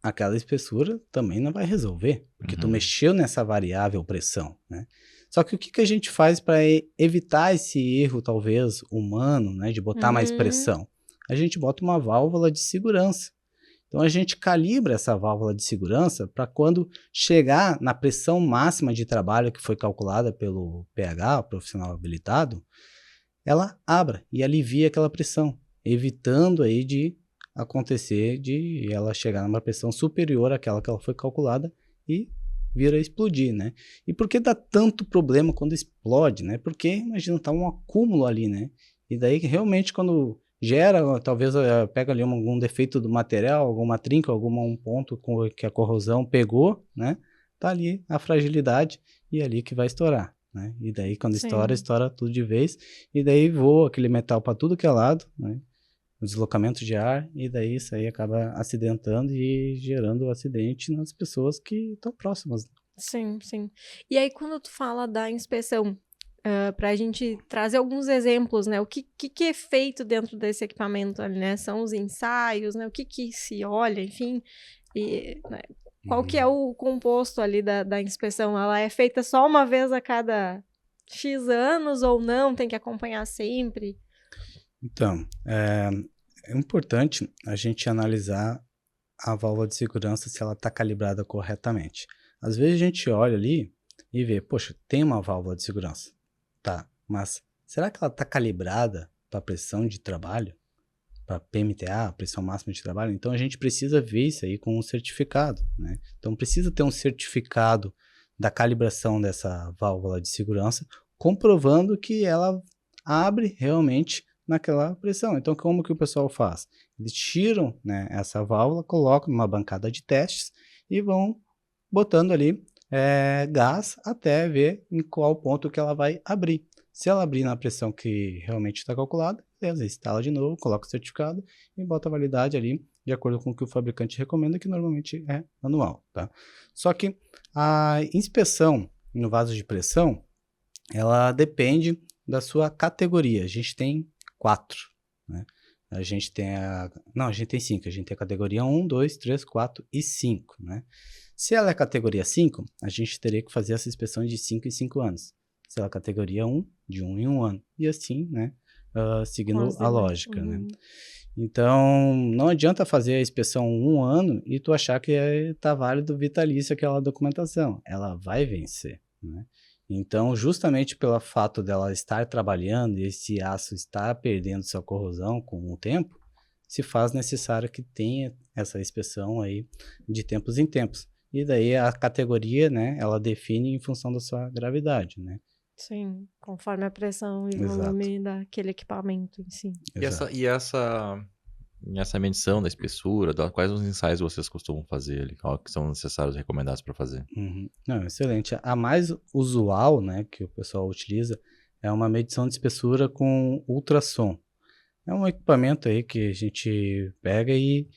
aquela espessura também não vai resolver, porque tu mexeu nessa variável pressão, né? Só que o que a gente faz para evitar esse erro, talvez, humano, né, de botar mais pressão? A gente bota uma válvula de segurança. Então, a gente calibra essa válvula de segurança para quando chegar na pressão máxima de trabalho que foi calculada pelo PH, o profissional habilitado, ela abra e alivia aquela pressão, evitando aí de acontecer de ela chegar numa pressão superior àquela que ela foi calculada e vir a explodir, né? E por que dá tanto problema quando explode, né? Porque, imagina, tá um acúmulo ali, né? E daí, realmente, quando gera, talvez pega ali algum defeito do material, alguma trinca, um ponto que a corrosão pegou, né? Tá ali a fragilidade e é ali que vai estourar, né? E daí, quando estoura tudo de vez, e daí voa aquele metal para tudo que é lado, né? O deslocamento de ar, e daí isso aí acaba acidentando e gerando acidente nas pessoas que estão próximas. Sim, sim. E aí, quando tu fala da inspeção, para a gente trazer alguns exemplos, né? O que é feito dentro desse equipamento ali, né? São os ensaios, né? O que se olha, enfim, e né? Qual que é o composto ali da inspeção? Ela é feita só uma vez a cada X anos ou não? Tem que acompanhar sempre? Então, é importante a gente analisar a válvula de segurança se ela está calibrada corretamente. Às vezes a gente olha ali e vê, poxa, tem uma válvula de segurança. Tá, mas será que ela está calibrada para pressão de trabalho? Para PMTA, pressão máxima de trabalho? Então a gente precisa ver isso aí com um certificado, né? Então precisa ter um certificado da calibração dessa válvula de segurança, comprovando que ela abre realmente naquela pressão. Então, como que o pessoal faz? Eles tiram, né, essa válvula, colocam numa bancada de testes e vão botando ali gás até ver em qual ponto que ela vai abrir. Se ela abrir na pressão que realmente está calculada, beleza, instala de novo, coloca o certificado e bota a validade ali de acordo com o que o fabricante recomenda, que normalmente é anual, tá? Só que a inspeção no vaso de pressão, ela depende da sua categoria. A gente tem 4, né? A gente tem a gente tem 5. A gente tem a categoria 1, 2, 3, 4 e 5, né? Se ela é categoria 5, a gente teria que fazer essa inspeção de 5 em 5 anos. Se ela é categoria 1, de 1 em 1 ano. E assim, né? Seguindo a lógica, né? Então, não adianta fazer a inspeção 1 ano e tu achar que tá válido vitalício aquela documentação. Ela vai vencer, né? Então, justamente pelo fato dela estar trabalhando e esse aço estar perdendo sua corrosão com o tempo, se faz necessário que tenha essa inspeção aí de tempos em tempos. E daí a categoria, né, ela define em função da sua gravidade, né? Sim, conforme a pressão e volume daquele equipamento em si. E essa medição da espessura, quais os ensaios vocês costumam fazer ali? Qual que são necessários e recomendados para fazer? Não, excelente. A mais usual, né, que o pessoal utiliza é uma medição de espessura com ultrassom. É um equipamento aí que a gente pega e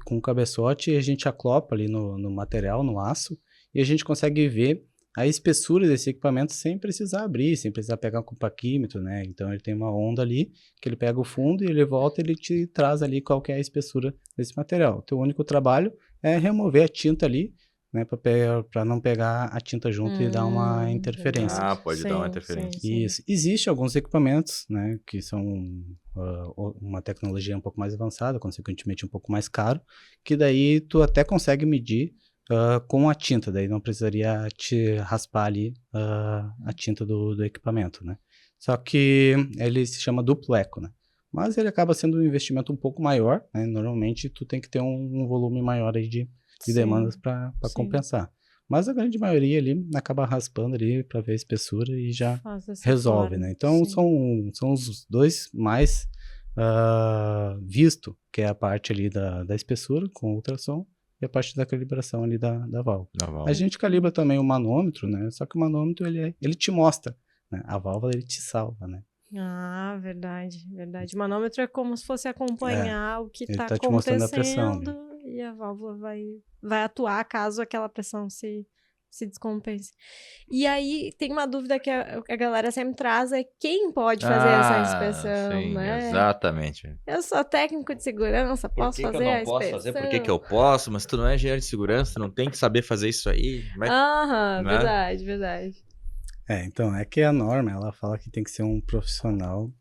com o cabeçote a gente acopla ali no material, no aço, e a gente consegue ver a espessura desse equipamento sem precisar abrir, sem precisar pegar um compaquímetro, né? Então ele tem uma onda ali, que ele pega o fundo e ele volta e ele te traz ali qual que é a espessura desse material. O teu único trabalho é remover a tinta ali, né? Para não pegar a tinta junto e dar uma interferência. Ah, pode dar uma interferência. Isso. Existem alguns equipamentos, né? Que são uma tecnologia um pouco mais avançada, consequentemente um pouco mais caro, que daí tu até consegue medir com a tinta, daí não precisaria te raspar ali a tinta do equipamento, né? Só que ele se chama duplo eco, né? Mas ele acaba sendo um investimento um pouco maior, né? Normalmente tu tem que ter um volume maior aí de demandas para compensar. Mas a grande maioria ali acaba raspando ali para ver a espessura e já resolve, né? Então são os dois mais visto, que é a parte ali da espessura com ultrassom e a parte da calibração ali da válvula. A gente calibra também o manômetro, né? Só que o manômetro ele te mostra, né? A válvula ele te salva, né? Ah, verdade. O manômetro é como se fosse acompanhar o que está te mostrando a pressão, acontecendo, né? E a válvula vai atuar caso aquela pressão se descompense. E aí, tem uma dúvida que a galera sempre traz, é quem pode fazer essa inspeção, sim, né? Exatamente. Eu sou técnico de segurança, posso fazer a inspeção? Por que eu não posso fazer? Por que eu posso? Mas tu não é engenheiro de segurança, tu não tem que saber fazer isso aí. Aham, né? verdade. Então, é que a norma, ela fala que tem que ser um profissional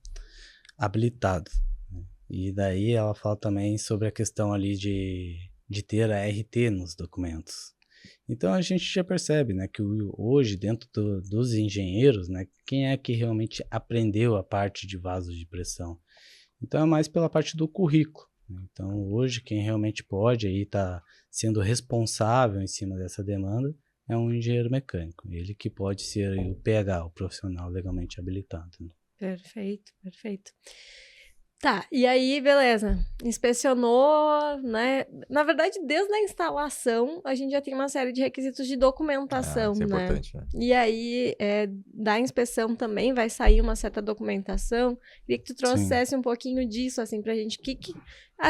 habilitado. Né? E daí ela fala também sobre a questão ali de ter a RT nos documentos. Então a gente já percebe, né, que hoje dentro dos engenheiros, né, quem é que realmente aprendeu a parte de vasos de pressão? Então é mais pela parte do currículo. Né? Então hoje quem realmente pode aí estar sendo responsável em cima dessa demanda é um engenheiro mecânico, ele que pode ser o PH, o profissional legalmente habilitado. Né? Perfeito. Tá, e aí, beleza, inspecionou, né? Na verdade, desde a instalação, a gente já tem uma série de requisitos de documentação, isso é né? importante, né? E aí, da inspeção também vai sair uma certa documentação. Queria que tu trouxesse um pouquinho disso, assim, pra gente.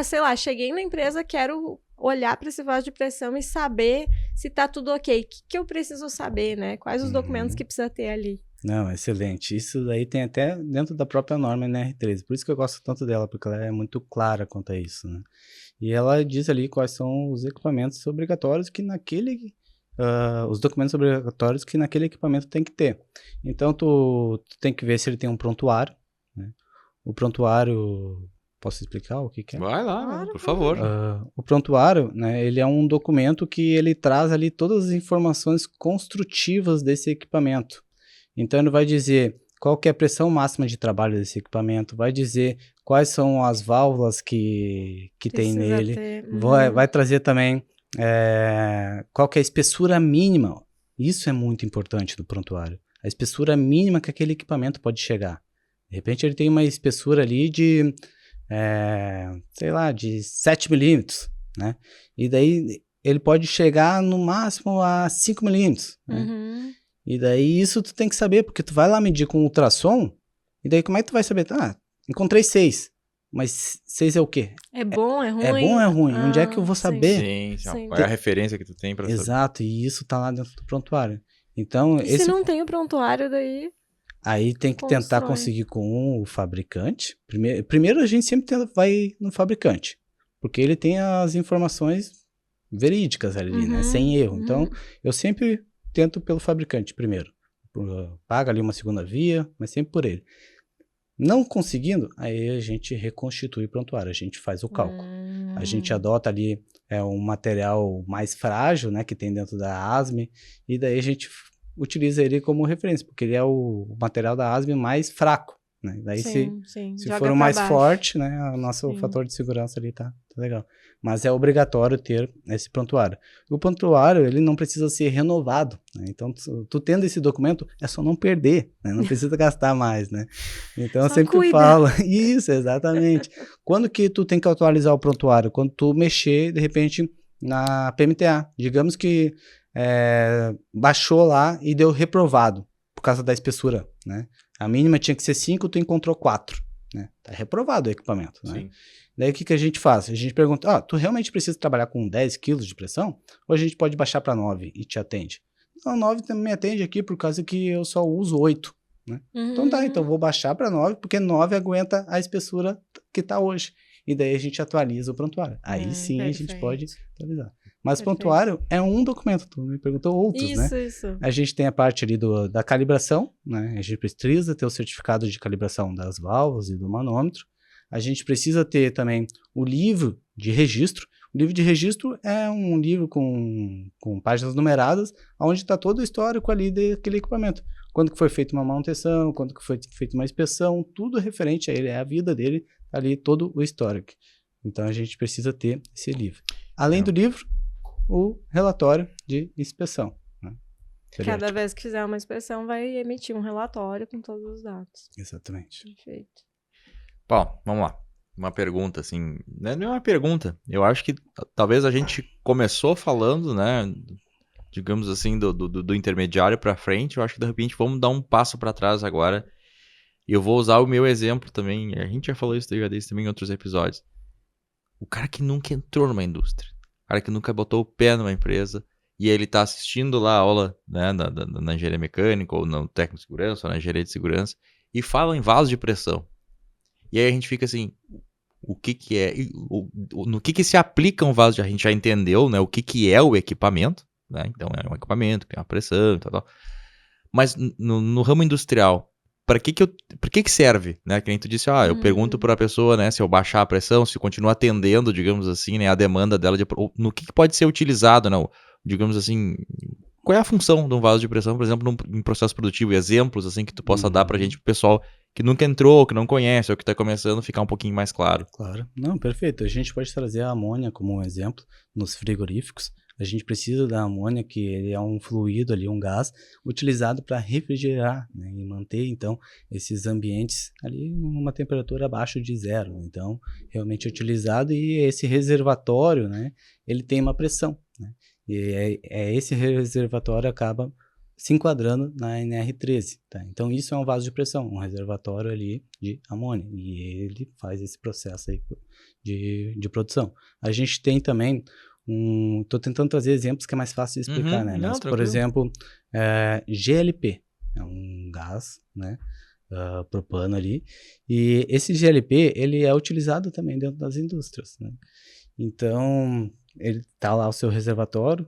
Sei lá, cheguei na empresa, quero olhar para esse vaso de pressão e saber se tá tudo ok. O que eu preciso saber, né? Quais os documentos que precisa ter ali? Não, excelente. Isso daí tem até dentro da própria norma NR13. Por isso que eu gosto tanto dela, porque ela é muito clara quanto a isso, né? E ela diz ali quais são os equipamentos obrigatórios que os documentos obrigatórios que naquele equipamento tem que ter. Então, tu tem que ver se ele tem um prontuário, né? O prontuário... Posso explicar o que é? Vai lá, por favor. O prontuário, né, ele é um documento que ele traz ali todas as informações construtivas desse equipamento. Então, ele vai dizer qual que é a pressão máxima de trabalho desse equipamento, vai dizer quais são as válvulas que tem nele, vai trazer também qual que é a espessura mínima. Isso é muito importante do prontuário. A espessura mínima que aquele equipamento pode chegar. De repente, ele tem uma espessura ali de... de 7 milímetros, né? E daí ele pode chegar no máximo a 5 milímetros, né? E daí isso tu tem que saber, porque tu vai lá medir com ultrassom, e daí como é que tu vai saber? Encontrei 6, mas 6 é o quê? É bom, é ruim? É bom, é ruim? Onde é que eu vou saber? Sim. Qual é a referência que tu tem pra saber? Exato, e isso tá lá dentro do prontuário. Então, se não tem o prontuário, daí... Aí tem que tentar conseguir com o fabricante. Primeiro a gente sempre vai no fabricante, porque ele tem as informações verídicas ali, né? Sem erro. Então, eu sempre tento pelo fabricante primeiro. Paga ali uma segunda via, mas sempre por ele. Não conseguindo, aí a gente reconstitui o prontuário, a gente faz o cálculo. A gente adota ali um material mais frágil, né? Que tem dentro da ASME, e daí a gente... utiliza ele como referência, porque ele é o material da ASME mais fraco, né? Daí se for o mais forte, né, o nosso fator de segurança ali tá legal. Mas é obrigatório ter esse prontuário. O prontuário, ele não precisa ser renovado, né? Então, tu tendo esse documento, é só não perder, né? Não precisa gastar mais, né? Então, eu sempre falo, isso, exatamente. Quando que tu tem que atualizar o prontuário? Quando tu mexer, de repente, na PMTA. Digamos que baixou lá e deu reprovado por causa da espessura, né? A mínima tinha que ser 5, tu encontrou 4, né? Tá reprovado o equipamento, né? Sim. Daí o que a gente faz? A gente pergunta, tu realmente precisa trabalhar com 10 quilos de pressão? Ou a gente pode baixar para 9 e te atende? Não, 9 também me atende aqui por causa que eu só uso 8, né? Então então vou baixar para 9, porque 9 aguenta a espessura que tá hoje. E daí a gente atualiza o prontuário. Aí sim perfeito. A gente pode atualizar. Mas o prontuário é um documento, tu me perguntou outros, né? Isso. A gente tem a parte ali da calibração, né? A gente precisa ter o certificado de calibração das válvulas e do manômetro. A gente precisa ter também o livro de registro. O livro de registro é um livro com páginas numeradas, onde está todo o histórico ali daquele equipamento. quando que foi feita uma manutenção, quando que foi feita uma inspeção, tudo referente a ele, é a vida dele, tá ali todo o histórico. Então a gente precisa ter esse livro. Além do livro, o relatório de inspeção. Né? Cada vez que fizer uma inspeção, vai emitir um relatório com todos os dados. Exatamente. Perfeito. Bom, vamos lá. Uma pergunta, assim, não é uma pergunta. Eu acho que talvez a gente começou falando, né, digamos assim, do intermediário para frente. Eu acho que de repente vamos dar um passo para trás agora. E eu vou usar o meu exemplo também. A gente já falou isso também em outros episódios. O cara que nunca entrou numa indústria, o cara que nunca botou o pé numa empresa, e ele tá assistindo lá a aula, né, na engenharia mecânica, ou no técnico de segurança, ou na engenharia de segurança, e fala em vaso de pressão. E aí a gente fica assim, o que que é, no que se aplica um vaso de... A gente já entendeu, né, o que é o equipamento, né, então é um equipamento, tem uma pressão e tal. Mas no ramo industrial, para que serve, né? Que nem tu disse, eu pergunto para a pessoa, né, se eu baixar a pressão, se continua atendendo, digamos assim, né, a demanda dela, no que pode ser utilizado, né, digamos assim, qual é a função de um vaso de pressão, por exemplo, em processo produtivo, exemplos assim que tu possa dar pra gente, pro pessoal que nunca entrou, que não conhece, ou que tá começando, ficar um pouquinho mais claro. Claro, não, perfeito. A gente pode trazer a amônia como um exemplo nos frigoríficos. A gente precisa da amônia, que ele é um fluido ali, um gás, utilizado para refrigerar, né, e manter, então, esses ambientes ali numa temperatura abaixo de 0. Então, realmente utilizado, e esse reservatório, né, ele tem uma pressão, né, e esse reservatório acaba se enquadrando na NR13, tá? Então, isso é um vaso de pressão, um reservatório ali de amônia, e ele faz esse processo aí de produção. A gente tem também estou tentando trazer exemplos que é mais fácil de explicar, né? Mas, por exemplo, GLP, é um gás, né? Propano ali, e esse GLP, ele é utilizado também dentro das indústrias, né? Então, ele está lá o seu reservatório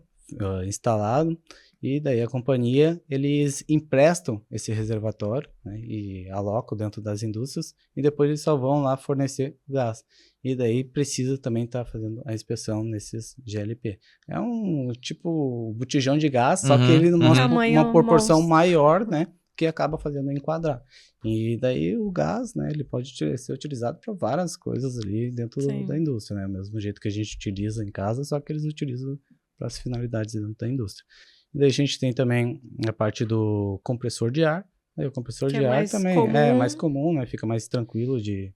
instalado, e daí a companhia, eles emprestam esse reservatório, né, e alocam dentro das indústrias, e depois eles só vão lá fornecer gás. E daí precisa também estar fazendo a inspeção nesses GLP. É um tipo botijão de gás, só que ele mostra uma proporção maior, né, que acaba fazendo enquadrar. E daí o gás, né, ele pode ser utilizado para várias coisas ali dentro da indústria, né, do mesmo jeito que a gente utiliza em casa, só que eles utilizam para as finalidades dentro da indústria. E daí a gente tem também a parte do compressor de ar. Aí o compressor de ar também é mais comum, né? Fica mais tranquilo de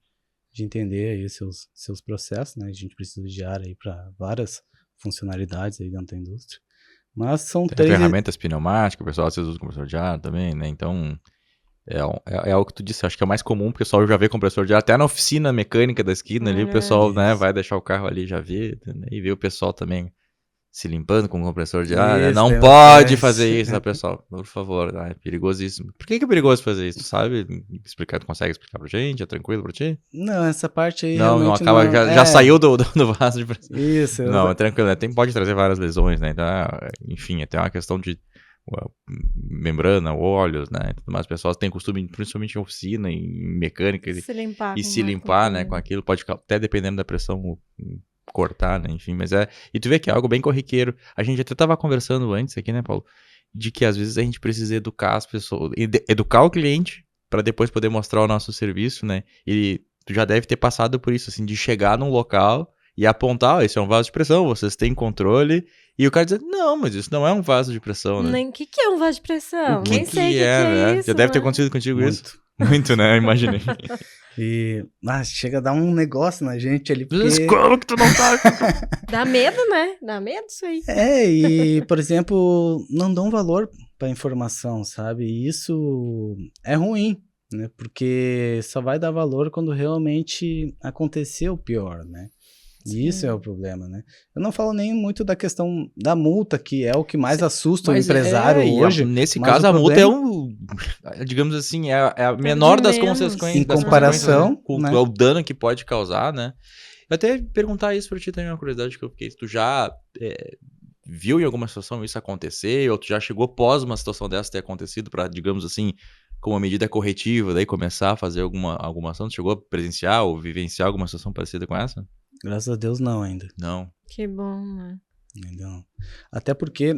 entender aí seus processos, né? A gente precisa de ar aí para várias funcionalidades aí dentro da indústria. Mas são tem ferramentas pneumáticas, o pessoal às vezes usa compressor de ar também, né? Então, é algo que tu disse, acho que é mais comum, porque o pessoal já vê compressor de ar, até na oficina mecânica da esquina ali, o pessoal, né, vai deixar o carro ali, já vê, né? E vê o pessoal também se limpando com compressor de ar, né? Não pode fazer isso, né, pessoal? Por favor, é perigosíssimo. Por que é perigoso fazer isso? Tu sabe explicar? Tu consegue explicar pra gente? É tranquilo pra ti? Não, essa parte aí não acaba, não, já saiu do vaso de pressão. Isso. Não, é tranquilo, né? Pode trazer várias lesões, né? Então, enfim, até uma questão de membrana, óleos, né? Mas as pessoas têm costume, principalmente em oficina, em mecânica, se limpar, né, com aquilo. Pode até dependendo da pressão cortar, né, enfim, mas e tu vê que é algo bem corriqueiro. A gente até tava conversando antes aqui, né, Paulo, de que às vezes a gente precisa educar as pessoas, educar o cliente para depois poder mostrar o nosso serviço, né, e tu já deve ter passado por isso, assim, de chegar num local e apontar, esse é um vaso de pressão, vocês têm controle, e o cara dizer, não, mas isso não é um vaso de pressão, né. Nem o que é um vaso de pressão? Nem sei o que né? é isso, já deve ter acontecido contigo Muito. isso. Muito, né, eu imaginei. Chega a dar um negócio na gente ali, porque... Como que tu não tá? Dá medo, né? Dá medo isso aí. E, por exemplo, não dão valor pra informação, sabe? E isso é ruim, né? Porque só vai dar valor quando realmente acontecer o pior, né? E isso é o problema, né? Eu não falo nem muito da questão da multa, que é o que mais assusta o empresário hoje. Nesse caso, a multa digamos assim, é a menor das consequências. Em comparação, com o dano que pode causar, né? Eu até perguntar isso pra ti também, uma curiosidade que eu fiquei. Tu já viu em alguma situação isso acontecer? Ou tu já chegou pós uma situação dessa ter acontecido pra, digamos assim, como uma medida corretiva, daí começar a fazer alguma ação? Tu chegou a presenciar ou vivenciar alguma situação parecida com essa? Graças a Deus não ainda. Não. Que bom, né? Ainda não. Até porque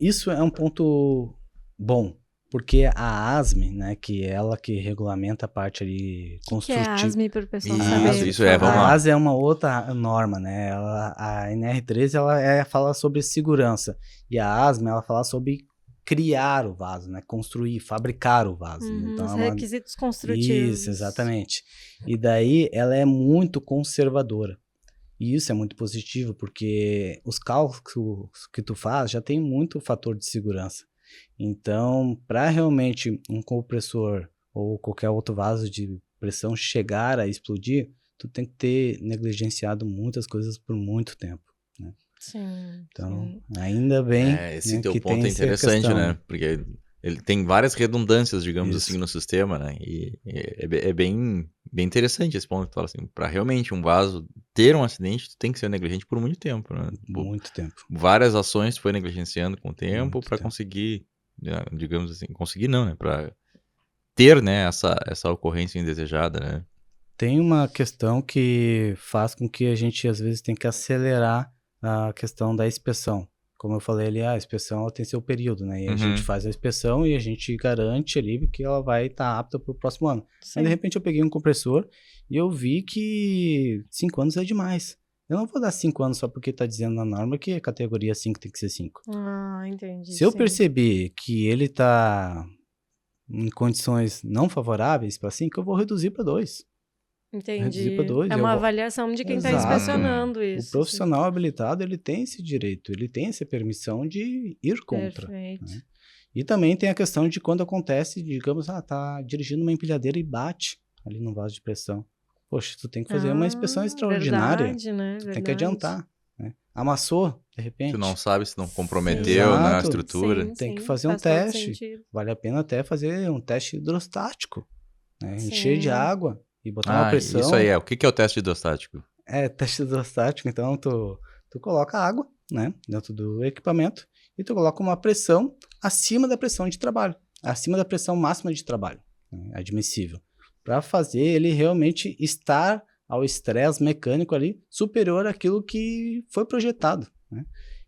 isso é um ponto bom, Porque a ASME, né, que é ela que regulamenta a parte ali Que é construtiva. a ASME para o pessoal Isso, saber? isso é, vamos lá. A ASME é uma outra norma, né? A NR13 ela fala sobre segurança e a ASME ela fala sobre criar o vaso, né? Construir, fabricar o vaso. Então Os é uma... requisitos construtivos. Isso, exatamente. E daí ela é muito conservadora. E isso é muito positivo, porque os cálculos que tu faz já tem muito fator de segurança. Então, para realmente um compressor ou qualquer outro vaso de pressão chegar a explodir, tu tem que ter negligenciado muitas coisas por muito tempo, né? Sim. Então, ainda bem, Esse né, teu que ponto tem é essa interessante, questão. né? Porque ele tem várias redundâncias, digamos Isso. assim, no sistema, né? E é bem interessante esse ponto que tu fala assim, pra realmente um vaso ter um acidente, tu tem que ser negligente por muito tempo, né? Muito tempo. Várias ações tu foi negligenciando com o tempo Muito pra tempo. conseguir, digamos assim, conseguir não, né? Pra ter, né, essa ocorrência indesejada, né? Tem uma questão que faz com que a gente, às vezes, tem que acelerar a questão da inspeção. Como eu falei ali, a inspeção ela tem seu período, né? E a gente faz a inspeção e a gente garante ali que ela vai estar apta para o próximo ano. Mas, de repente, eu peguei um compressor e eu vi que 5 anos é demais. Eu não vou dar 5 anos só porque está dizendo na norma que a categoria 5 tem que ser 5. Ah, entendi. Se eu perceber que ele está em condições não favoráveis para 5, eu vou reduzir para 2. Reduzir para Entendi. 2. É uma avaliação de quem está Exato. inspecionando isso. O profissional habilitado, ele tem esse direito, ele tem essa permissão de ir contra. Perfeito. Né? E também tem a questão de quando acontece, digamos, tá dirigindo uma empilhadeira e bate ali no vaso de pressão. Poxa, tu tem que fazer uma inspeção extraordinária. Verdade, né? Tu tem que adiantar. Né? Amassou, de repente. Tu não sabe se não comprometeu, né, a Exato. estrutura. Tem que fazer um teste. Vale a pena até fazer um teste hidrostático. Né? Encher de água e botar uma pressão. Isso aí, o que é o teste hidrostático? Teste hidrostático, então tu coloca água, né, dentro do equipamento e tu coloca uma pressão acima da pressão de trabalho, acima da pressão máxima de trabalho, né, admissível, para fazer ele realmente estar ao estresse mecânico ali superior àquilo que foi projetado, né?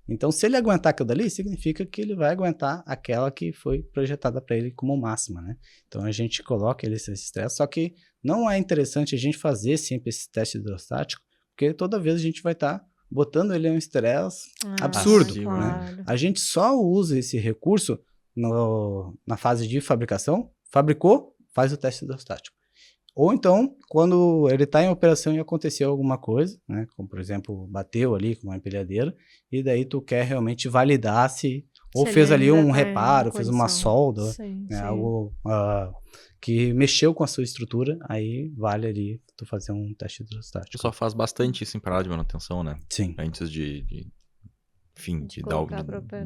Então, se ele aguentar aquilo dali, significa que ele vai aguentar aquela que foi projetada para ele como máxima, né? Então, a gente coloca ele esse estresse, só que não é interessante a gente fazer sempre esse teste hidrostático, porque toda vez a gente vai estar botando ele em um estresse absurdo, né? A gente só usa esse recurso na fase de fabricação, fabricou, faz o teste hidrostático. Ou então, quando ele está em operação e aconteceu alguma coisa, né? Como, por exemplo, bateu ali com uma empilhadeira, e daí tu quer realmente validar se ou fez ali um reparo, fez uma solda, né? Algo que mexeu com a sua estrutura, aí vale ali tu fazer um teste hidrostático. Tu só faz bastante isso em parada de manutenção, né? Sim. Antes de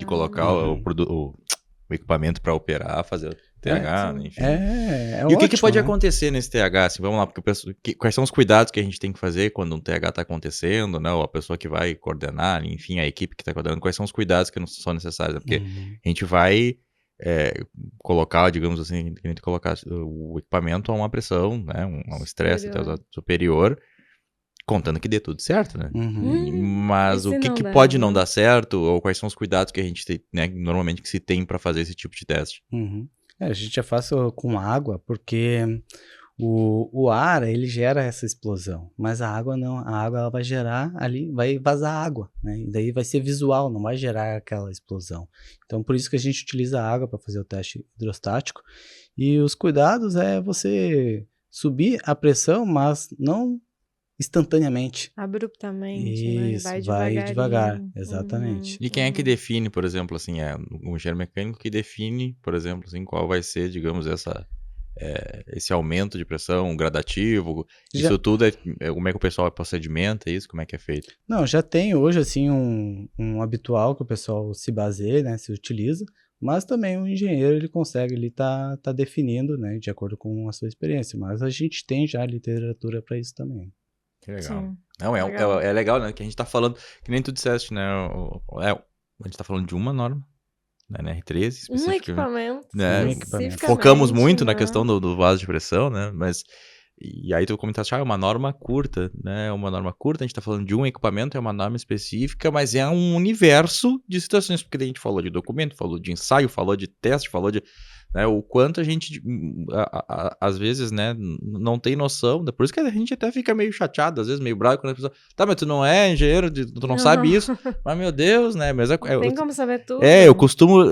colocar o equipamento para operar, fazer o TH, né? Enfim. E ótimo, o que pode acontecer nesse TH? Assim, vamos lá, porque quais são os cuidados que a gente tem que fazer quando um TH está acontecendo, né? Ou a pessoa que vai coordenar, enfim, a equipe que está coordenando, quais são os cuidados que não são necessários? Né? Porque a gente vai colocar, digamos assim, colocar o equipamento a uma pressão, né? Um estresse superior, contando que dê tudo certo, né? Mas o que pode não dar certo, ou quais são os cuidados que a gente tem, né, normalmente que se tem para fazer esse tipo de teste? A gente já faz com água, porque o ar, ele gera essa explosão, mas a água não, a água ela vai gerar ali, vai vazar água, né? E daí vai ser visual, não vai gerar aquela explosão. Então, por isso que a gente utiliza a água para fazer o teste hidrostático. E os cuidados é você subir a pressão, mas não instantaneamente. Abruptamente, isso, né? Vai devagar, exatamente. E quem é que define, por exemplo, assim, o engenheiro mecânico que define, por exemplo, assim, qual vai ser, digamos, esse aumento de pressão gradativo? Isso tudo como é que o pessoal procedimenta isso? Como é que é feito? Não, já tem hoje, assim, um habitual que o pessoal se baseia, né, se utiliza, mas também o engenheiro, ele consegue, ele tá definindo, né, de acordo com a sua experiência, mas a gente tem já literatura para isso também. Que legal. Sim. Não, é legal, né? Que a gente tá falando, que nem tu disseste, né? A gente tá falando de uma norma, né? R13, um equipamento. Né? Focamos muito na questão do vaso de pressão, né? Mas, e aí tu comentaste, é uma norma curta, né? Uma norma curta, a gente tá falando de um equipamento, é uma norma específica, mas é um universo de situações, porque a gente falou de documento, falou de ensaio, falou de teste, falou de né? O quanto a gente, às vezes, né, não tem noção, por isso que a gente até fica meio chateado, às vezes meio bravo quando a pessoa, tá, mas tu não é engenheiro, tu não sabe isso, mas meu Deus, né, mas Não tem como saber tudo. eu costumo,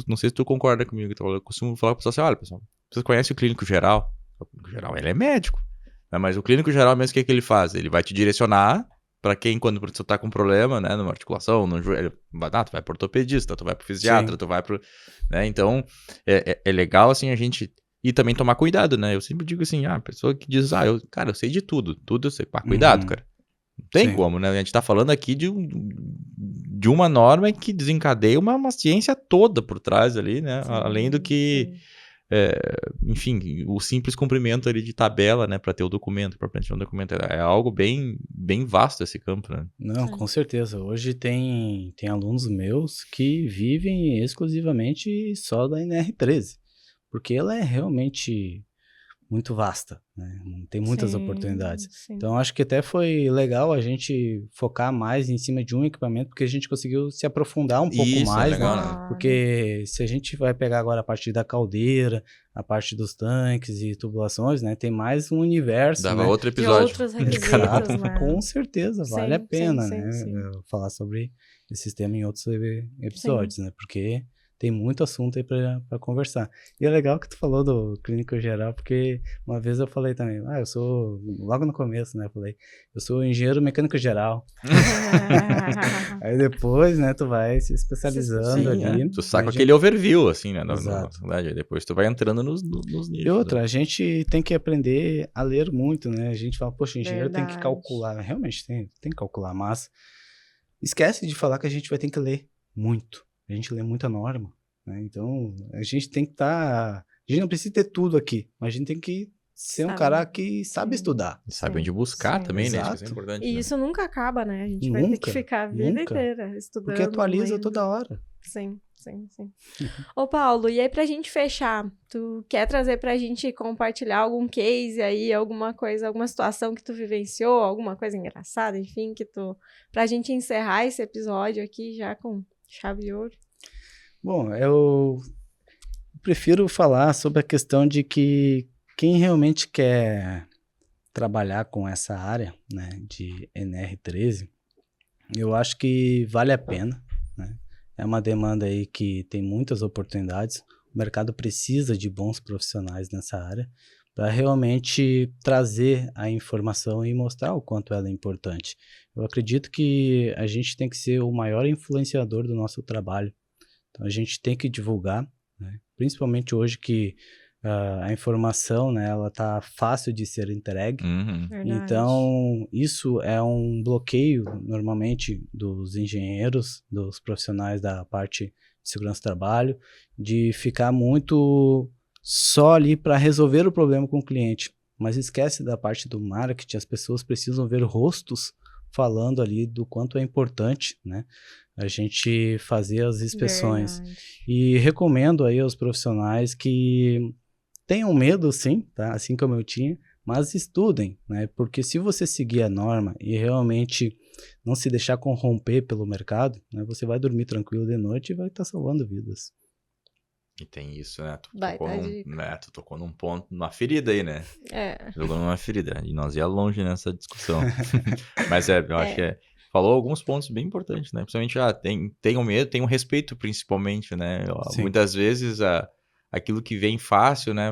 não sei se tu concorda comigo, então, eu costumo falar pra pessoa assim, olha, pessoal, vocês conhecem o clínico geral? O clínico geral, ele é médico, né, mas o clínico geral mesmo, o que ele faz? Ele vai te direcionar pra quem, quando você tá com problema, né, numa articulação, no joelho, tu vai pro ortopedista, tu vai pro fisiatra, tu vai pro, né, então, é legal, assim, a gente, e também tomar cuidado, né, eu sempre digo assim, a pessoa que diz, cara, eu sei de tudo eu sei, cuidado, cara, não tem como, né, a gente tá falando aqui de uma norma que desencadeia uma ciência toda por trás ali, né, além do que... enfim, o simples cumprimento ali de tabela, né, para ter o documento, para preencher um documento, é algo bem, bem vasto esse campo, né? Não, com certeza. Hoje tem alunos meus que vivem exclusivamente só da NR13, porque ela é realmente muito vasta, né? Tem muitas oportunidades. Sim. Então, acho que até foi legal a gente focar mais em cima de um equipamento, porque a gente conseguiu se aprofundar um pouco mais, legal, né? Porque se a gente vai pegar agora a parte da caldeira, a parte dos tanques e tubulações, né? Tem mais um universo, Dava né? outro episódio. De outros requisitos, né? Com certeza, vale a pena, né? Sim. Falar sobre esse sistema em outros episódios, né? Porque tem muito assunto aí pra conversar. E é legal que tu falou do clínico geral, porque uma vez eu falei também, eu sou, logo no começo, né, eu falei, eu sou engenheiro mecânico geral. Aí depois, né, tu vai se especializando ali. Tu saca aquele overview, assim, né, Exato. Aí depois tu vai entrando nos níveis. E outra, a gente tem que aprender a ler muito, né, a gente fala, poxa, engenheiro tem que calcular, realmente tem que calcular, mas esquece de falar que a gente vai ter que ler muito. A gente lê muita norma, né? Então, a gente tem que estar... A gente não precisa ter tudo aqui, mas a gente tem que ser um cara que sabe estudar. E sabe onde buscar também, né? Isso é importante. E isso nunca acaba, né? A gente vai ter que ficar a vida inteira estudando. Porque atualiza toda hora. Sim. Ô, Paulo, e aí pra gente fechar, tu quer trazer pra gente compartilhar algum case aí, alguma coisa, alguma situação que tu vivenciou, alguma coisa engraçada, enfim, pra gente encerrar esse episódio aqui já com chave de ouro? Bom, eu prefiro falar sobre a questão de que quem realmente quer trabalhar com essa área, né, de NR13, eu acho que vale a pena, né? É uma demanda aí que tem muitas oportunidades, o mercado precisa de bons profissionais nessa área para realmente trazer a informação e mostrar o quanto ela é importante. Eu acredito que a gente tem que ser o maior influenciador do nosso trabalho. Então, a gente tem que divulgar, né? Principalmente hoje que a informação, né, ela está fácil de ser entregue. Então, isso é um bloqueio, normalmente, dos engenheiros, dos profissionais da parte de segurança do trabalho, de ficar muito só ali para resolver o problema com o cliente. Mas esquece da parte do marketing, as pessoas precisam ver rostos falando ali do quanto é importante, né, a gente fazer as inspeções. Verdade. E recomendo aí aos profissionais que tenham medo, sim, tá? Assim como eu tinha, mas estudem, né? Porque se você seguir a norma e realmente não se deixar corromper pelo mercado, né, você vai dormir tranquilo de noite e vai estar salvando vidas. E tem isso, né? Tu tocou num ponto, numa ferida aí, né? Jogou numa ferida. E nós ia longe nessa discussão. Mas eu acho que falou alguns pontos bem importantes, né? Principalmente, tem o medo, tem o respeito, principalmente, né? Sim. Muitas vezes, aquilo que vem fácil, né?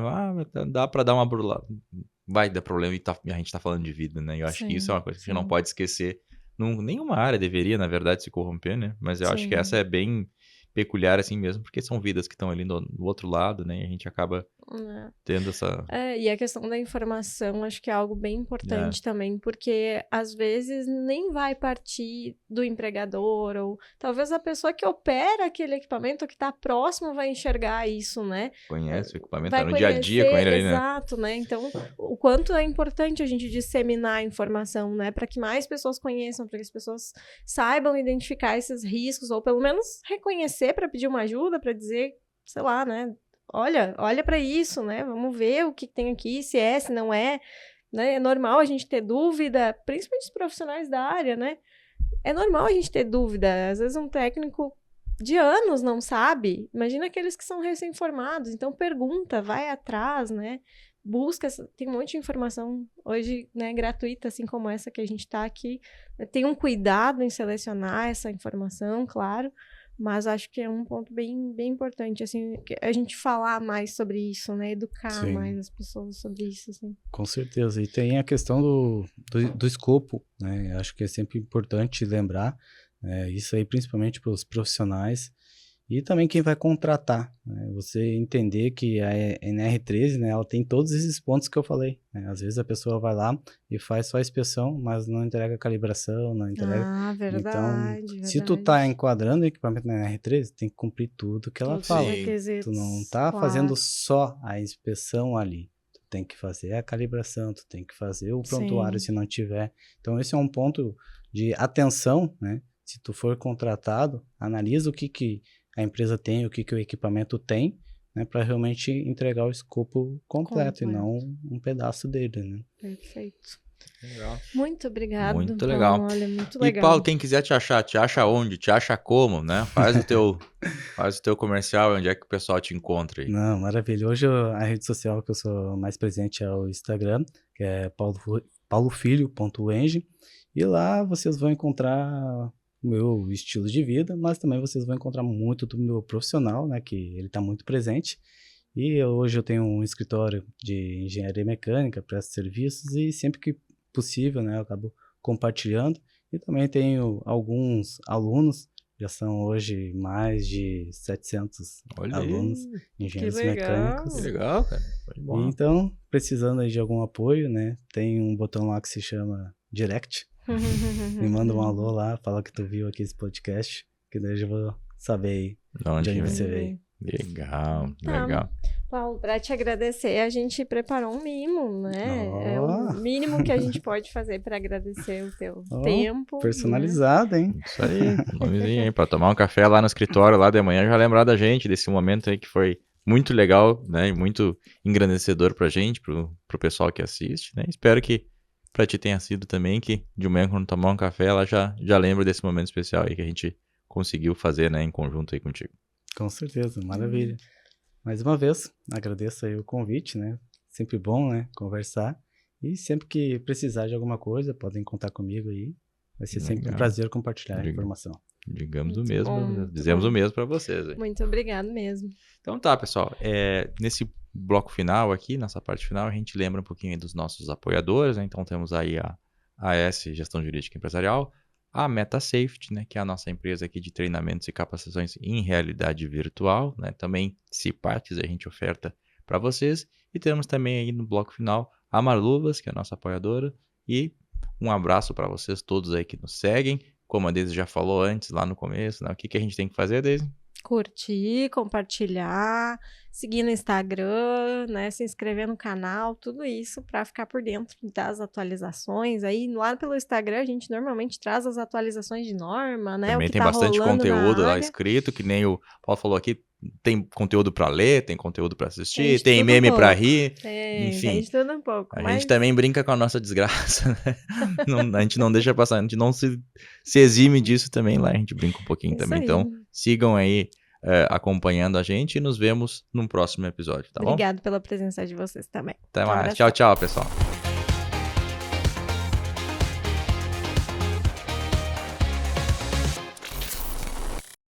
Dá pra dar uma burlada. Vai dar problema e a gente tá falando de vida, né? Eu acho que isso é uma coisa que a gente não pode esquecer. Nenhuma área deveria, na verdade, se corromper, né? Mas eu acho que essa é bem peculiar assim mesmo, porque são vidas que estão ali do outro lado, né, e a gente acaba tendo essa... E a questão da informação, acho que é algo bem importante também, porque às vezes nem vai partir do empregador, ou talvez a pessoa que opera aquele equipamento, que está próximo, vai enxergar isso, né? Conhece o equipamento, tá no dia a dia com ele ali, né? Exato, né? Então, o quanto é importante a gente disseminar a informação, né, para que mais pessoas conheçam, para que as pessoas saibam identificar esses riscos, ou pelo menos reconhecer para pedir uma ajuda, para dizer, sei lá, né? Olha para isso, né? Vamos ver o que tem aqui, se é, se não é, né? É normal a gente ter dúvida, principalmente os profissionais da área, né? É normal a gente ter dúvida. Às vezes um técnico de anos não sabe, imagina aqueles que são recém-formados. Então, pergunta, vai atrás, né? Busca, tem um monte de informação hoje, né, gratuita, assim como essa que a gente está aqui. Tem um cuidado em selecionar essa informação, claro, mas acho que é um ponto bem, bem importante, assim, a gente falar mais sobre isso, né, educar Sim. mais as pessoas sobre isso, assim. Com certeza. E tem a questão do escopo, né? Acho que é sempre importante lembrar, isso aí principalmente para os profissionais e também quem vai contratar, né? Você entender que a NR13, né, ela tem todos esses pontos que eu falei, né? Às vezes a pessoa vai lá e faz só a inspeção, mas não entrega a calibração, não entrega... Ah, verdade, Então, se tu tá enquadrando o equipamento na NR13, tem que cumprir tudo que ela todos os fala. requisitos, Tu não tá claro. fazendo só a inspeção ali. Tu tem que fazer a calibração, tu tem que fazer o prontuário Sim. se não tiver. Então, esse é um ponto de atenção, né? Se tu for contratado, analisa o que a empresa tem, o que o equipamento tem, né? Para realmente entregar o escopo completo e não um pedaço dele, né? Perfeito. Legal. Muito obrigado. Muito legal. Paulo, olha, muito E legal. Paulo, quem quiser te achar onde? Te acha como, né? Faz o teu comercial, onde é que o pessoal te encontra aí? Não, maravilha. Hoje a rede social que eu sou mais presente é o Instagram, que é paulofilho.eng, e lá vocês vão encontrar o meu estilo de vida, mas também vocês vão encontrar muito do meu profissional, né, que ele está muito presente. E hoje eu tenho um escritório de engenharia mecânica, presto serviços, e sempre que possível, né, eu acabo compartilhando. E também tenho alguns alunos, já são hoje mais de 700 Olha alunos, aí, engenheiros Que legal. mecânicos. que legal, cara. Foi bom. Então, precisando aí de algum apoio, né, tem um botão lá que se chama Direct. Me manda um alô lá, fala que tu viu aqui esse podcast, que daí eu já vou saber aí De onde de onde vem? você veio. Legal, Tá. legal. Paulo, para te agradecer, a gente preparou um mimo, né? É Ó. o mínimo que a gente pode fazer para agradecer o teu Ó, tempo. Né? Personalizado, hein? Isso aí, nomezinho aí, pra tomar um café lá no escritório lá de manhã, já lembrar da gente, desse momento aí que foi muito legal, né, e muito engrandecedor pra gente, pro pessoal que assiste, né, espero que pra ti tenha sido também, que de manhã quando tomar um café, ela já lembra desse momento especial aí que a gente conseguiu fazer, né, em conjunto aí contigo. Com certeza, maravilha. Mais uma vez, agradeço aí o convite, né? Sempre bom, né? Conversar. E sempre que precisar de alguma coisa, podem contar comigo aí. Vai ser sempre Legal. um prazer compartilhar a Legal. informação. Digamos o Muito mesmo, bom, muito dizemos bom. o mesmo pra vocês aí. Muito obrigado mesmo. Então tá, pessoal, nesse bloco final aqui, nessa parte final, a gente lembra um pouquinho aí dos nossos apoiadores, né? Então temos aí a AS Gestão Jurídica Empresarial, a MetaSafety, né, que é a nossa empresa aqui de treinamentos e capacitações em realidade virtual, né? Também CIPATs a gente oferta para vocês. E temos também aí no bloco final a Marluvas, que é a nossa apoiadora. E um abraço para vocês todos aí que nos seguem. Como a Deise já falou antes, lá no começo, né? O que a gente tem que fazer, Deise? Curtir, compartilhar, seguir no Instagram, né, se inscrever no canal, tudo isso para ficar por dentro das atualizações. Aí lá pelo Instagram a gente normalmente traz as atualizações de norma, né? Também o que tem tá bastante rolando na conteúdo lá área. escrito, que nem o Paulo falou aqui. Tem conteúdo para ler, tem conteúdo para assistir, de tem tudo meme um para pouco. rir. Tem Enfim, de tudo um pouco. a mas... gente também brinca com a nossa desgraça, né? A gente não deixa passar, a gente não se exime disso também lá, a gente brinca um pouquinho Isso também. aí. Então, sigam aí acompanhando a gente e nos vemos num próximo episódio, tá bom? Obrigado pela presença de vocês também. Até Um mais. abração. Tchau, tchau, pessoal.